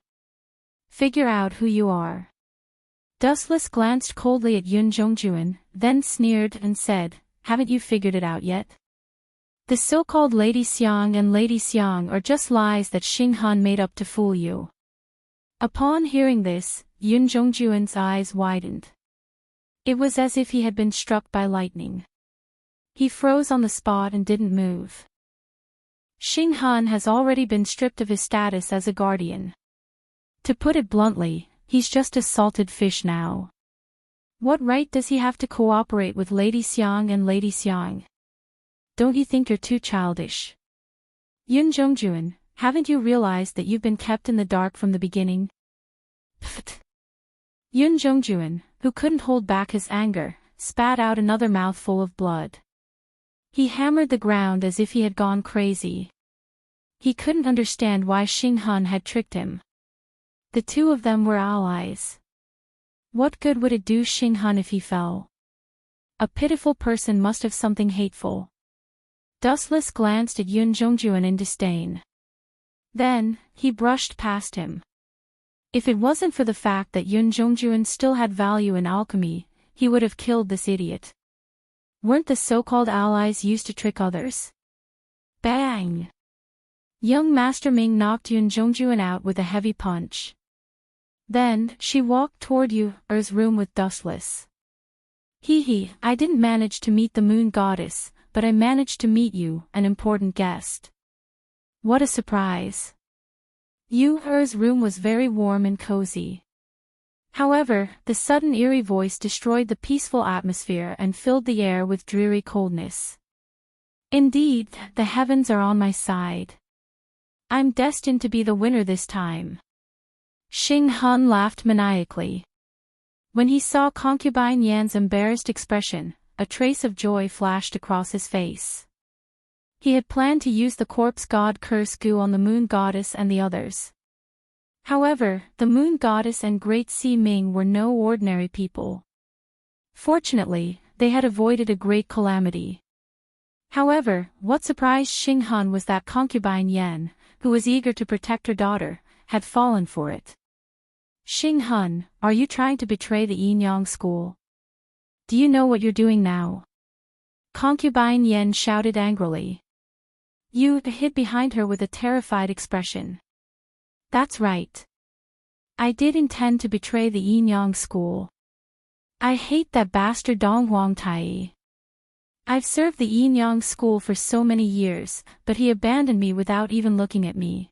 Figure out who you are. Dustless glanced coldly at Yun Jongjuan, then sneered and said, haven't you figured it out yet? The so-called Lady Xiang and Lady Xiang are just lies that Xinghan made up to fool you. Upon hearing this, Yun Jongjuan's eyes widened. It was as if he had been struck by lightning. He froze on the spot and didn't move. Xing Han has already been stripped of his status as a guardian. To put it bluntly, he's just a salted fish now. What right does he have to cooperate with Lady Xiang and Lady Xiang? Don't you think you're too childish? Yun Zhongjuan, haven't you realized that you've been kept in the dark from the beginning? Pfft. Yun Zhongjuan, who couldn't hold back his anger, spat out another mouthful of blood. He hammered the ground as if he had gone crazy. He couldn't understand why Xing Han had tricked him. The two of them were allies. What good would it do Xing Han if he fell? A pitiful person must have something hateful. Dustless glanced at Yun Zhongjuan in disdain. Then, he brushed past him. If it wasn't for the fact that Yun Zhongjuan still had value in alchemy, he would have killed this idiot. Weren't the so-called allies used to trick others? Bang! Young Master Ming knocked Yun Zhongjuan out with a heavy punch. Then, she walked toward Yu's room with Dustless. I didn't manage to meet the moon goddess, but I managed to meet you, an important guest. What a surprise. Yu's room was very warm and cozy. However, the sudden eerie voice destroyed the peaceful atmosphere and filled the air with dreary coldness. Indeed, the heavens are on my side. I'm destined to be the winner this time. Xing Han laughed maniacally. When he saw concubine Yan's embarrassed expression, a trace of joy flashed across his face. He had planned to use the corpse god curse goo on the moon goddess and the others. However, the moon goddess and Great Sea Ming were no ordinary people. Fortunately, they had avoided a great calamity. However, what surprised Xing Han was that concubine Yan, who was eager to protect her daughter, had fallen for it. Xing Han, are you trying to betray the Yin-Yang school? Do you know what you're doing now? Concubine Yan shouted angrily. Yu hid behind her with a terrified expression. That's right. I did intend to betray the Yin-Yang school. I hate that bastard Dong Huangtai. I've served the Yin-Yang school for so many years, but he abandoned me without even looking at me.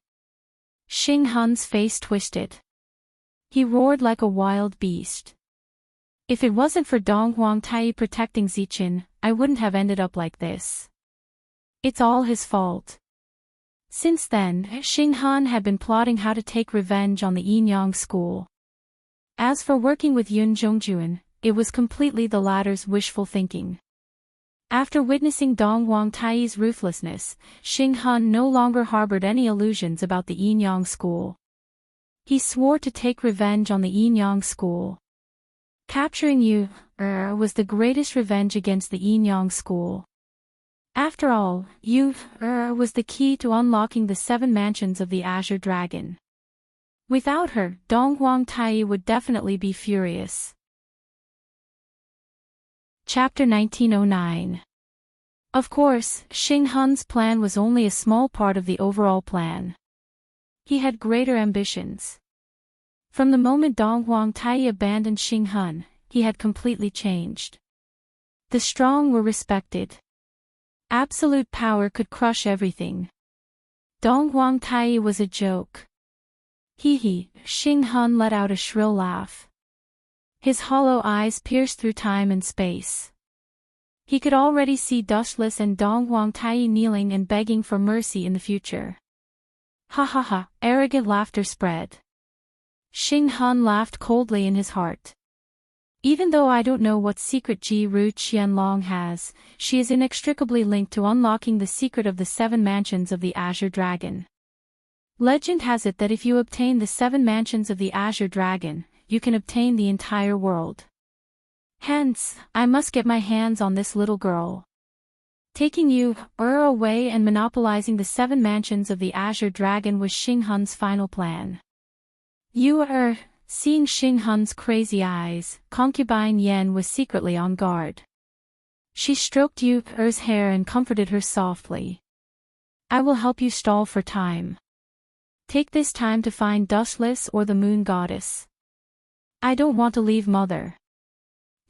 Xing Han's face twisted. He roared like a wild beast. If it wasn't for Dong Huangtai protecting Ziqin, I wouldn't have ended up like this. It's all his fault. Since then, Xing Han had been plotting how to take revenge on the Yin-Yang school. As for working with Yun Zhongjuan, it was completely the latter's wishful thinking. After witnessing Dong Huangtai's ruthlessness, Xing Han no longer harbored any illusions about the Yin-Yang school. He swore to take revenge on the Yin-Yang school. Capturing Yu was the greatest revenge against the Yin-Yang school. After all, Yu was the key to unlocking the 7 mansions of the Azure Dragon. Without her, Dong Huangtai would definitely be furious. Chapter 1909. Of course, Xing Han's plan was only a small part of the overall plan. He had greater ambitions. From the moment Dong Huangtai abandoned Xing Han, he had completely changed. The strong were respected. Absolute power could crush everything. Dong Huangtai was a joke. Xing Han let out a shrill laugh. His hollow eyes pierced through time and space. He could already see Dustless and Dong Huangtai kneeling and begging for mercy in the future. Ha ha ha, arrogant laughter spread. Xing Han laughed coldly in his heart. Even though I don't know what secret Ji Ru Qianlong has, she is inextricably linked to unlocking the secret of the 7 mansions of the Azure Dragon. Legend has it that if you obtain the 7 mansions of the Azure Dragon, you can obtain the entire world. Hence, I must get my hands on this little girl. Taking Yu away and monopolizing the 7 mansions of the Azure Dragon was Xing Han's final plan. Seeing Xing Han's crazy eyes, concubine Yan was secretly on guard. She stroked Yu's hair and comforted her softly. I will help you stall for time. Take this time to find Dustless or the moon goddess. I don't want to leave mother.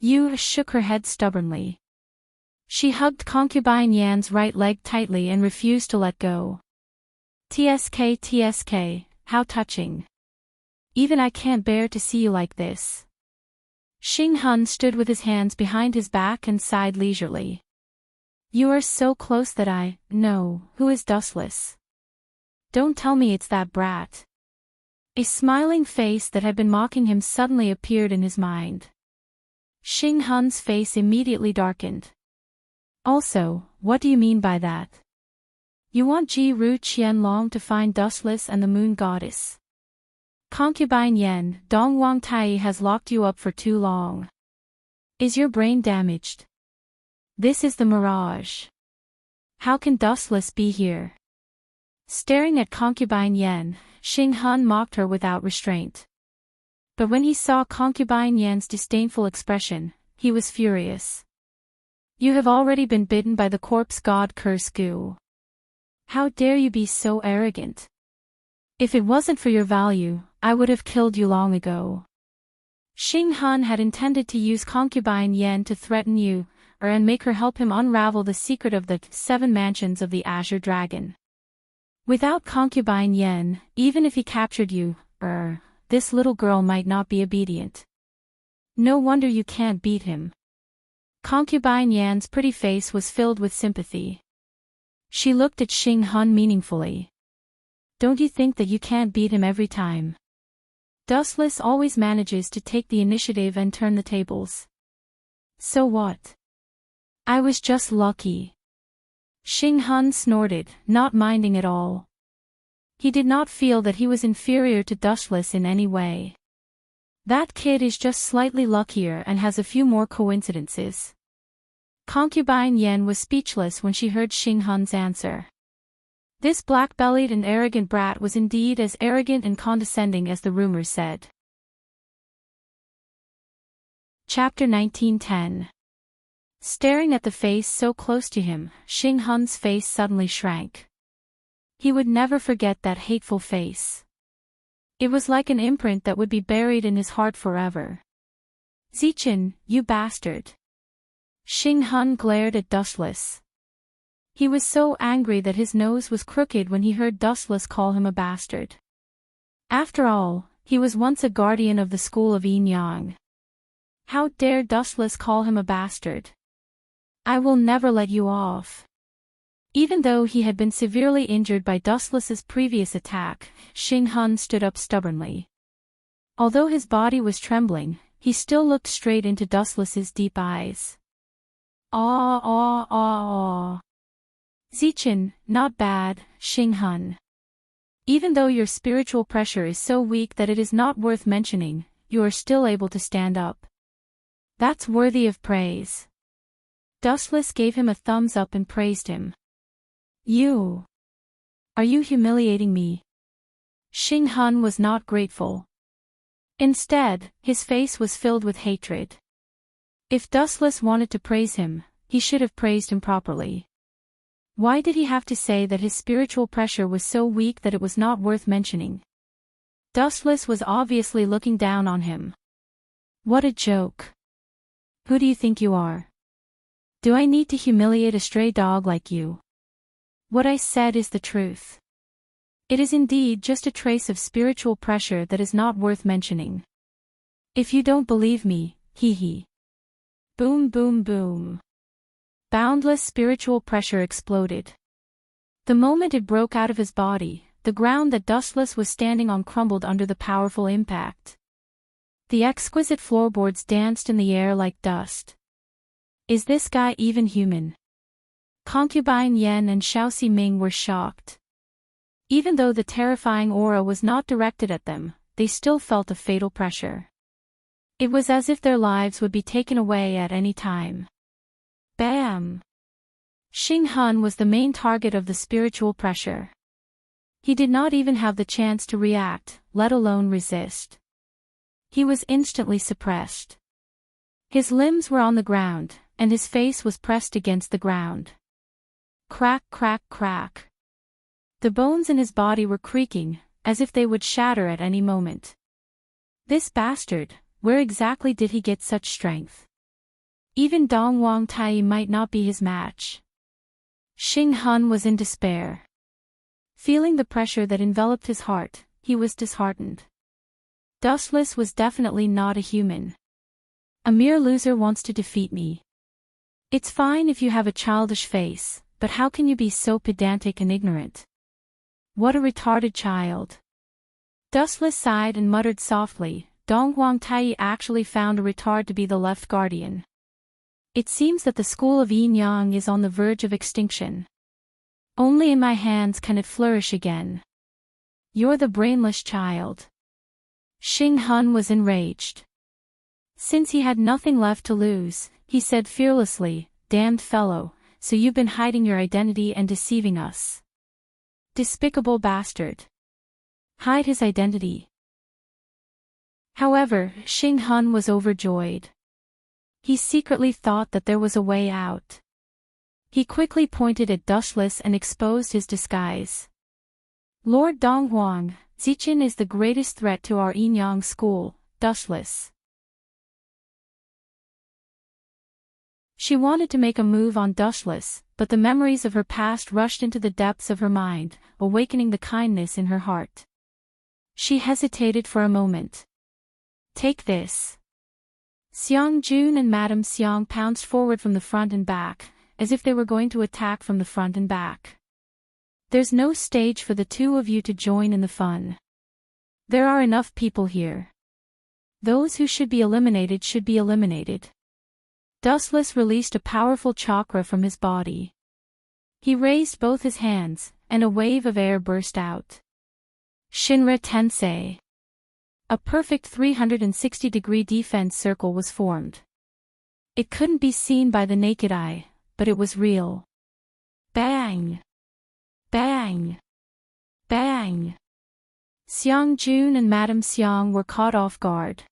Yu shook her head stubbornly. She hugged concubine Yan's right leg tightly and refused to let go. TSK, how touching. Even I can't bear to see you like this. Xing Hun stood with his hands behind his back and sighed leisurely. You are so close that I know who is dustless. Don't tell me it's that brat. A smiling face that had been mocking him suddenly appeared in his mind. Xing Hun's face immediately darkened. Also, what do you mean by that? You want Ji Ru Qianlong to find dustless and the moon goddess. Concubine Yen, Dong Wang Tai has locked you up for too long. Is your brain damaged? This is the mirage. How can dustless be here? Staring at concubine Yen, Xing Hun mocked her without restraint. But when he saw concubine Yen's disdainful expression, he was furious. You have already been bitten by the corpse god curse Gu. How dare you be so arrogant? If it wasn't for your value, I would have killed you long ago. Xing Hun had intended to use concubine Yen to threaten you, and make her help him unravel the secret of the 7 mansions of the Azure Dragon. Without concubine Yen, even if he captured you, this little girl might not be obedient. No wonder you can't beat him. Concubine Yan's pretty face was filled with sympathy. She looked at Xing Hun meaningfully. Don't you think that you can't beat him every time? Dustless always manages to take the initiative and turn the tables. So what? I was just lucky. Xing Hun snorted, not minding at all. He did not feel that he was inferior to Dustless in any way. That kid is just slightly luckier and has a few more coincidences. Concubine Yen was speechless when she heard Xing Hun's answer. This black-bellied and arrogant brat was indeed as arrogant and condescending as the rumors said. Chapter 1910. Staring at the face so close to him, Xing Hun's face suddenly shrank. He would never forget that hateful face. It was like an imprint that would be buried in his heart forever. Zichen, you bastard. Xing Hun glared at Dustless. He was so angry that his nose was crooked when he heard Dustless call him a bastard. After all, he was once a guardian of the school of Yin Yang. How dare Dustless call him a bastard? I will never let you off. Even though he had been severely injured by Dustless's previous attack, Xing Hun stood up stubbornly. Although his body was trembling, he still looked straight into Dustless's deep eyes. Zichen, not bad, Xing Hun. Even though your spiritual pressure is so weak that it is not worth mentioning, you are still able to stand up. That's worthy of praise. Dustless gave him a thumbs up and praised him. Are you humiliating me? Xing Hun was not grateful. Instead, his face was filled with hatred. If Dustless wanted to praise him, he should have praised him properly. Why did he have to say that his spiritual pressure was so weak that it was not worth mentioning? Dustless was obviously looking down on him. What a joke. Who do you think you are? Do I need to humiliate a stray dog like you? What I said is the truth. It is indeed just a trace of spiritual pressure that is not worth mentioning. If you don't believe me, hee. Boom boom boom. Boundless spiritual pressure exploded. The moment it broke out of his body, the ground that Dustless was standing on crumbled under the powerful impact. The exquisite floorboards danced in the air like dust. Is this guy even human? Concubine Yen and Xiaoxi Ming were shocked. Even though the terrifying aura was not directed at them, they still felt a fatal pressure. It was as if their lives would be taken away at any time. Bam! Xing Hun was the main target of the spiritual pressure. He did not even have the chance to react, let alone resist. He was instantly suppressed. His limbs were on the ground, and his face was pressed against the ground. Crack, crack, crack. The bones in his body were creaking, as if they would shatter at any moment. This bastard, where exactly did he get such strength? Even Dong Wang Tai might not be his match. Xing Hun was in despair. Feeling the pressure that enveloped his heart, he was disheartened. Dustless was definitely not a human. A mere loser wants to defeat me. It's fine if you have a childish face, but how can you be so pedantic and ignorant? What a retarded child. Dustless sighed and muttered softly, Dong Huang Tai actually found a retard to be the left guardian. It seems that the school of Yin Yang is on the verge of extinction. Only in my hands can it flourish again. You're the brainless child. Xing Hun was enraged. Since he had nothing left to lose, he said fearlessly, damned fellow, so you've been hiding your identity and deceiving us. Despicable bastard. Hide his identity. However, Xing Hun was overjoyed. He secretly thought that there was a way out. He quickly pointed at Dustless and exposed his disguise. Lord Donghuang, Zichen is the greatest threat to our Yin Yang school, Dustless. She wanted to make a move on Dustless, but the memories of her past rushed into the depths of her mind, awakening the kindness in her heart. She hesitated for a moment. Take this. Xiang Jun and Madame Xiang pounced forward from the front and back, as if they were going to attack from the front and back. There's no stage for the two of you to join in the fun. There are enough people here. Those who should be eliminated should be eliminated. Dustless released a powerful chakra from his body. He raised both his hands, and a wave of air burst out. Shinra Tensei. A perfect 360-degree defense circle was formed. It couldn't be seen by the naked eye, but it was real. Bang! Bang! Bang! Xiang Jun and Madame Xiang were caught off guard.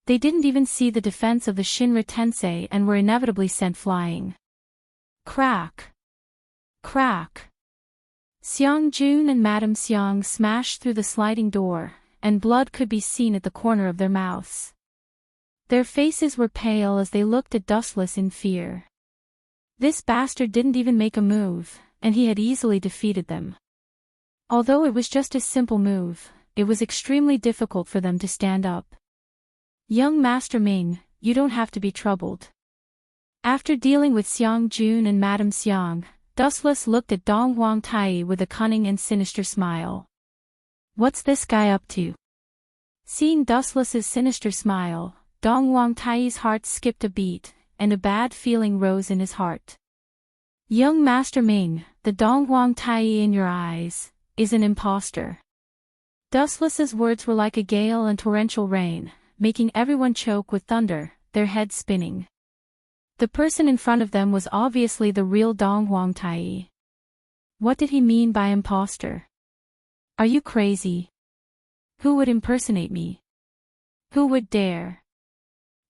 They didn't even see the defense of the Shinra Tensei and were inevitably sent flying. Crack! Crack! Xiang Jun and Madame Xiang smashed through the sliding door, and blood could be seen at the corner of their mouths. Their faces were pale as they looked at Dustless in fear. This bastard didn't even make a move, and he had easily defeated them. Although it was just a simple move, it was extremely difficult for them to stand up. Young Master Ming, you don't have to be troubled. After dealing with Xiang Jun and Madame Xiang, Dustless looked at Dong Huang Tai with a cunning and sinister smile. What's this guy up to? Seeing Dustless's sinister smile, Dong Huang Tai's heart skipped a beat, and a bad feeling rose in his heart. Young Master Ming, the Dong Huang Tai in your eyes is an imposter. Dustless's words were like a gale and torrential rain, making everyone choke with thunder, their heads spinning. The person in front of them was obviously the real Dong Huang Tai. What did he mean by imposter? Are you crazy? Who would impersonate me? Who would dare?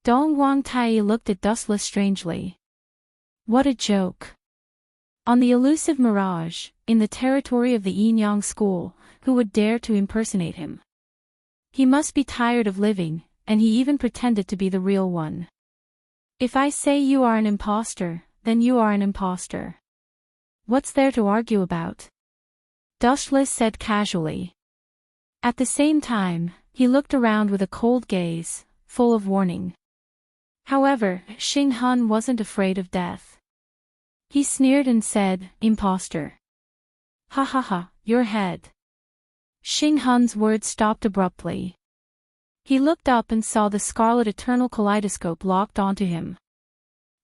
Dong Huang Tai looked at Dustless strangely. What a joke. On the elusive mirage, in the territory of the Yin Yang school, who would dare to impersonate him? He must be tired of living, and he even pretended to be the real one. If I say you are an imposter, then you are an imposter. What's there to argue about? Dustless said casually. At the same time, he looked around with a cold gaze, full of warning. However, Xing Hun wasn't afraid of death. He sneered and said, imposter. Ha ha ha, your head. Xing Hun's words stopped abruptly. He looked up and saw the scarlet eternal kaleidoscope locked onto him.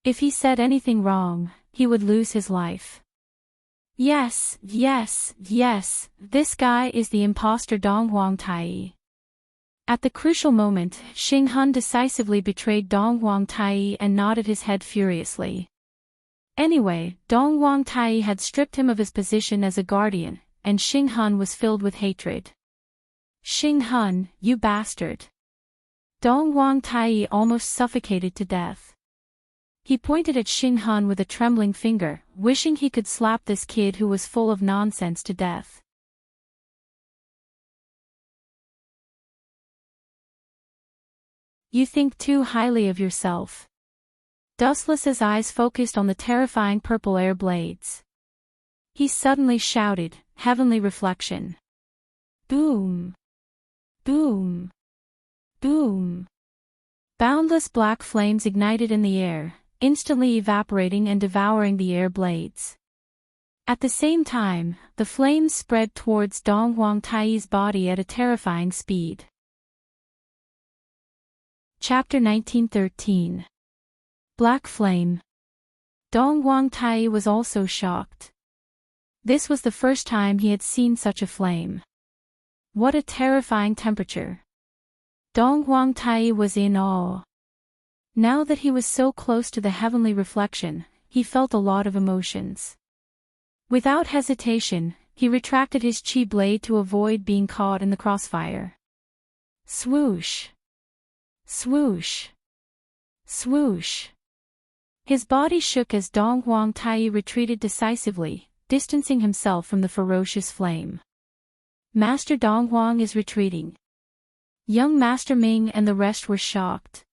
If he said anything wrong, he would lose his life. Yes, yes, yes, this guy is the imposter Dong Huang Tai. At the crucial moment, Xing Hun decisively betrayed Dong Huang Tai and nodded his head furiously. Anyway, Dong Huang Tai had stripped him of his position as a guardian, and Xing Hun was filled with hatred. Xing Hun, you bastard. Dong Huang Tai almost suffocated to death. He pointed at Xing Hun with a trembling finger, wishing he could slap this kid who was full of nonsense to death. You think too highly of yourself. Dustless's eyes focused on the terrifying purple air blades. He suddenly shouted, heavenly reflection. Boom! Boom! Boom! Boundless black flames ignited in the air, instantly evaporating and devouring the air blades. At the same time, the flames spread towards Dong Huang Tai's body at a terrifying speed. Chapter 1913. Black Flame. Dong Huang Tai was also shocked. This was the first time he had seen such a flame. What a terrifying temperature. Dong Huang Tai was in awe. Now that he was so close to the heavenly reflection, he felt a lot of emotions. Without hesitation, he retracted his chi blade to avoid being caught in the crossfire. Swoosh! Swoosh! Swoosh! His body shook as Dong Huang Tai retreated decisively, distancing himself from the ferocious flame. Master Dong Huang is retreating. Young Master Ming and the rest were shocked.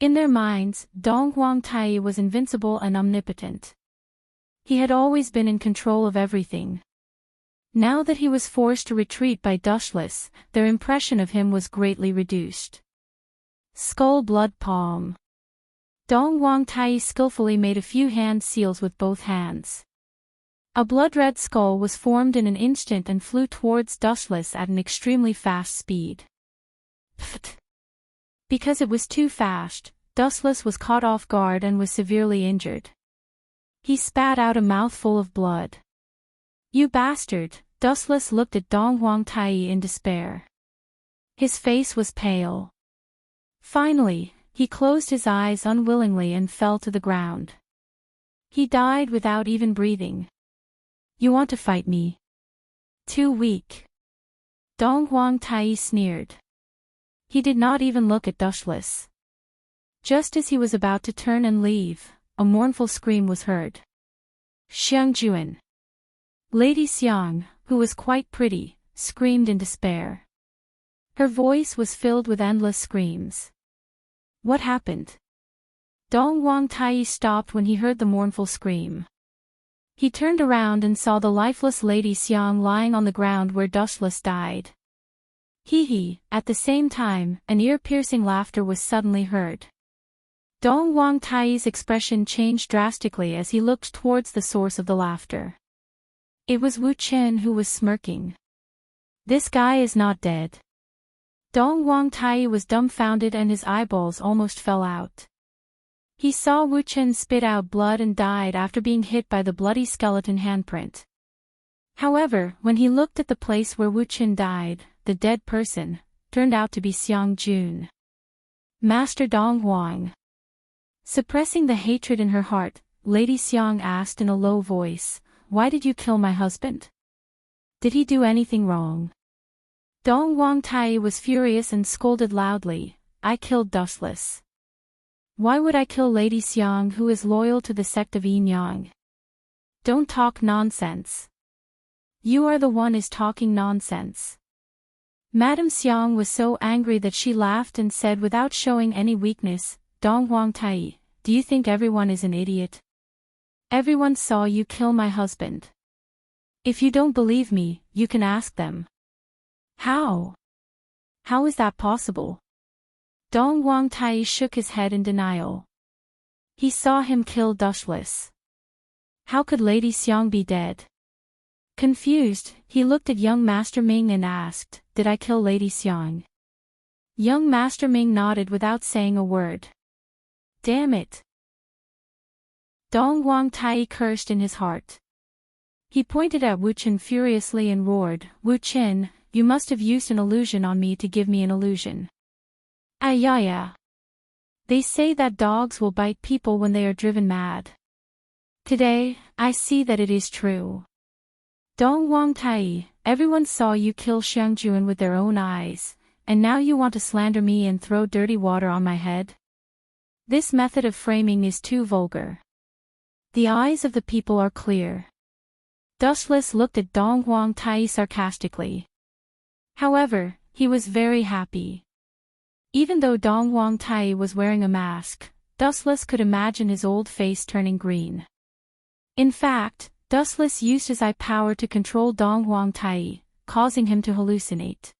In their minds, Dong Huang Tai was invincible and omnipotent. He had always been in control of everything. Now that he was forced to retreat by dushless, their impression of him was greatly reduced. Skull blood palm. Dong Huang Tai skillfully made a few hand seals with both hands. A blood-red skull was formed in an instant and flew towards dustless at an extremely fast speed. Pfft. Because it was too fast, dustless was caught off guard and was severely injured. He spat out a mouthful of blood. You bastard! Dustless looked at Dong Huang Tai in despair. His face was pale. Finally, he closed his eyes unwillingly and fell to the ground. He died without even breathing. You want to fight me? Too weak. Dong Huang Tai sneered. He did not even look at Dushless. Just as he was about to turn and leave, a mournful scream was heard. Xiangjuan. Lady Xiang, who was quite pretty, screamed in despair. Her voice was filled with endless screams. What happened? Dong Huang Tai stopped when he heard the mournful scream. He turned around and saw the lifeless Lady Xiang lying on the ground where Dushless died. Hee. At the same time, an ear-piercing laughter was suddenly heard. Dong Huang Tai's expression changed drastically as he looked towards the source of the laughter. It was Wu Chen who was smirking. This guy is not dead. Dong Huang Tai was dumbfounded and his eyeballs almost fell out. He saw Wu Chen spit out blood and died after being hit by the bloody skeleton handprint. However, when he looked at the place where Wu Chen died, the dead person turned out to be Xiang Jun. Master Dong Huang. Suppressing the hatred in her heart, Lady Xiang asked in a low voice, "Why did you kill my husband? Did he do anything wrong?" Dong Huang Tai was furious and scolded loudly, "I killed Dustless. Why would I kill Lady Xiang who is loyal to the sect of Yin Yang? Don't talk nonsense. You are the one is talking nonsense." Madame Xiang was so angry that she laughed and said without showing any weakness, "Dong Huang Tai, do you think everyone is an idiot? Everyone saw you kill my husband. If you don't believe me, you can ask them." How? How is that possible? Dong Huang Tai shook his head in denial. He saw him kill Dushless. How could Lady Xiang be dead? Confused, he looked at young Master Ming and asked, "Did I kill Lady Xiang?" Young Master Ming nodded without saying a word. Damn it! Dong Huang Tai cursed in his heart. He pointed at Wu Chen furiously and roared, "Wu Chen, you must have used an illusion on me to give me an illusion." Yeah. They say that dogs will bite people when they are driven mad. Today, I see that it is true. Dong Huang Tai, everyone saw you kill Xiangjuan with their own eyes, and now you want to slander me and throw dirty water on my head? This method of framing is too vulgar. The eyes of the people are clear. Dustless looked at Dong Huang Tai sarcastically. However, he was very happy. Even though Dong Huang Tai was wearing a mask, Dustless could imagine his old face turning green. In fact, Dustless used his eye power to control Dong Huang Tai, causing him to hallucinate.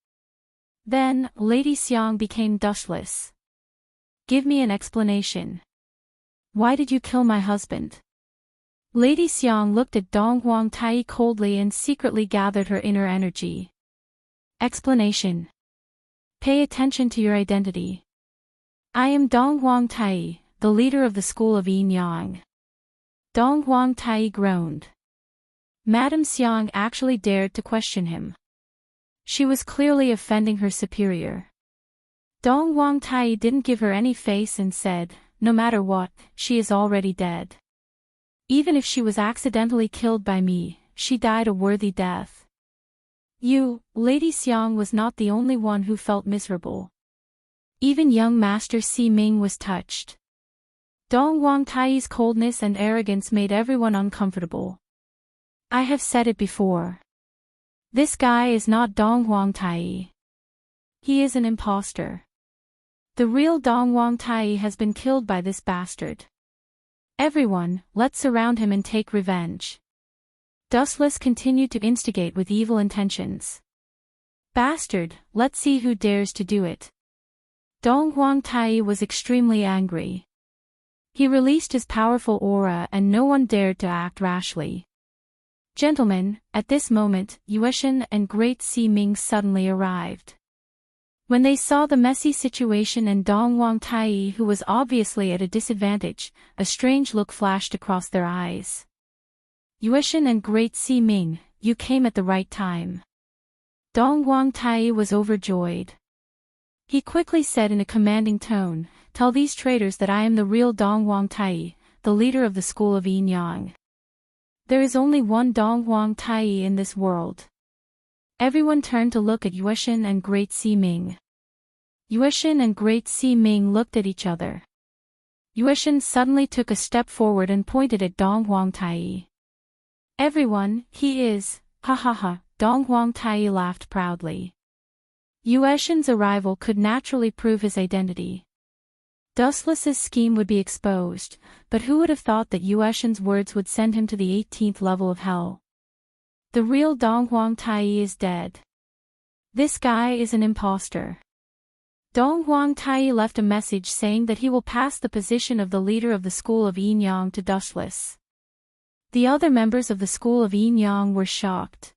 Then, Lady Xiang became dustless. Give me an explanation. Why did you kill my husband? Lady Xiang looked at Dong Huang Tai coldly and secretly gathered her inner energy. Explanation. Pay attention to your identity. I am Dong Huang Tai, the leader of the school of Yin Yang. Dong Huang Tai groaned. Madame Xiang actually dared to question him. She was clearly offending her superior. Dong Huang Tai didn't give her any face and said, no matter what, she is already dead. Even if she was accidentally killed by me, she died a worthy death. You, Lady Xiang was not the only one who felt miserable. Even young Master Si Ming was touched. Dong Huang Tai's coldness and arrogance made everyone uncomfortable. I have said it before. This guy is not Dong Huang Tai. He is an imposter. The real Dong Huang Tai has been killed by this bastard. Everyone, let's surround him and take revenge. Dustless continued to instigate with evil intentions. Bastard, let's see who dares to do it. Dong Huang Tai was extremely angry. He released his powerful aura and no one dared to act rashly. Gentlemen, at this moment, Yueshan and Great Si Ming suddenly arrived. When they saw the messy situation and Dong Huang Tai who was obviously at a disadvantage, a strange look flashed across their eyes. Yueshan and Great Si Ming, you came at the right time. Dong Huang Tai was overjoyed. He quickly said in a commanding tone, tell these traitors that I am the real Dong Huang Tai, the leader of the school of Yin Yang. There is only one Dong Huang Tai in this world. Everyone turned to look at Yueshan and Great Si Ming. Yueshan and Great Si Ming looked at each other. Yueshan suddenly took a step forward and pointed at Dong Huang Tai. Everyone, he is, ha ha ha, Dong Huang Tai laughed proudly. Yueshan's arrival could naturally prove his identity. Dustless's scheme would be exposed, but who would have thought that Yueshan's words would send him to the 18th level of hell? The real Dong Huang Tai is dead. This guy is an imposter. Dong Huang Tai left a message saying that he will pass the position of the leader of the school of Yin Yang to Dustless. The other members of the school of Yin Yang were shocked.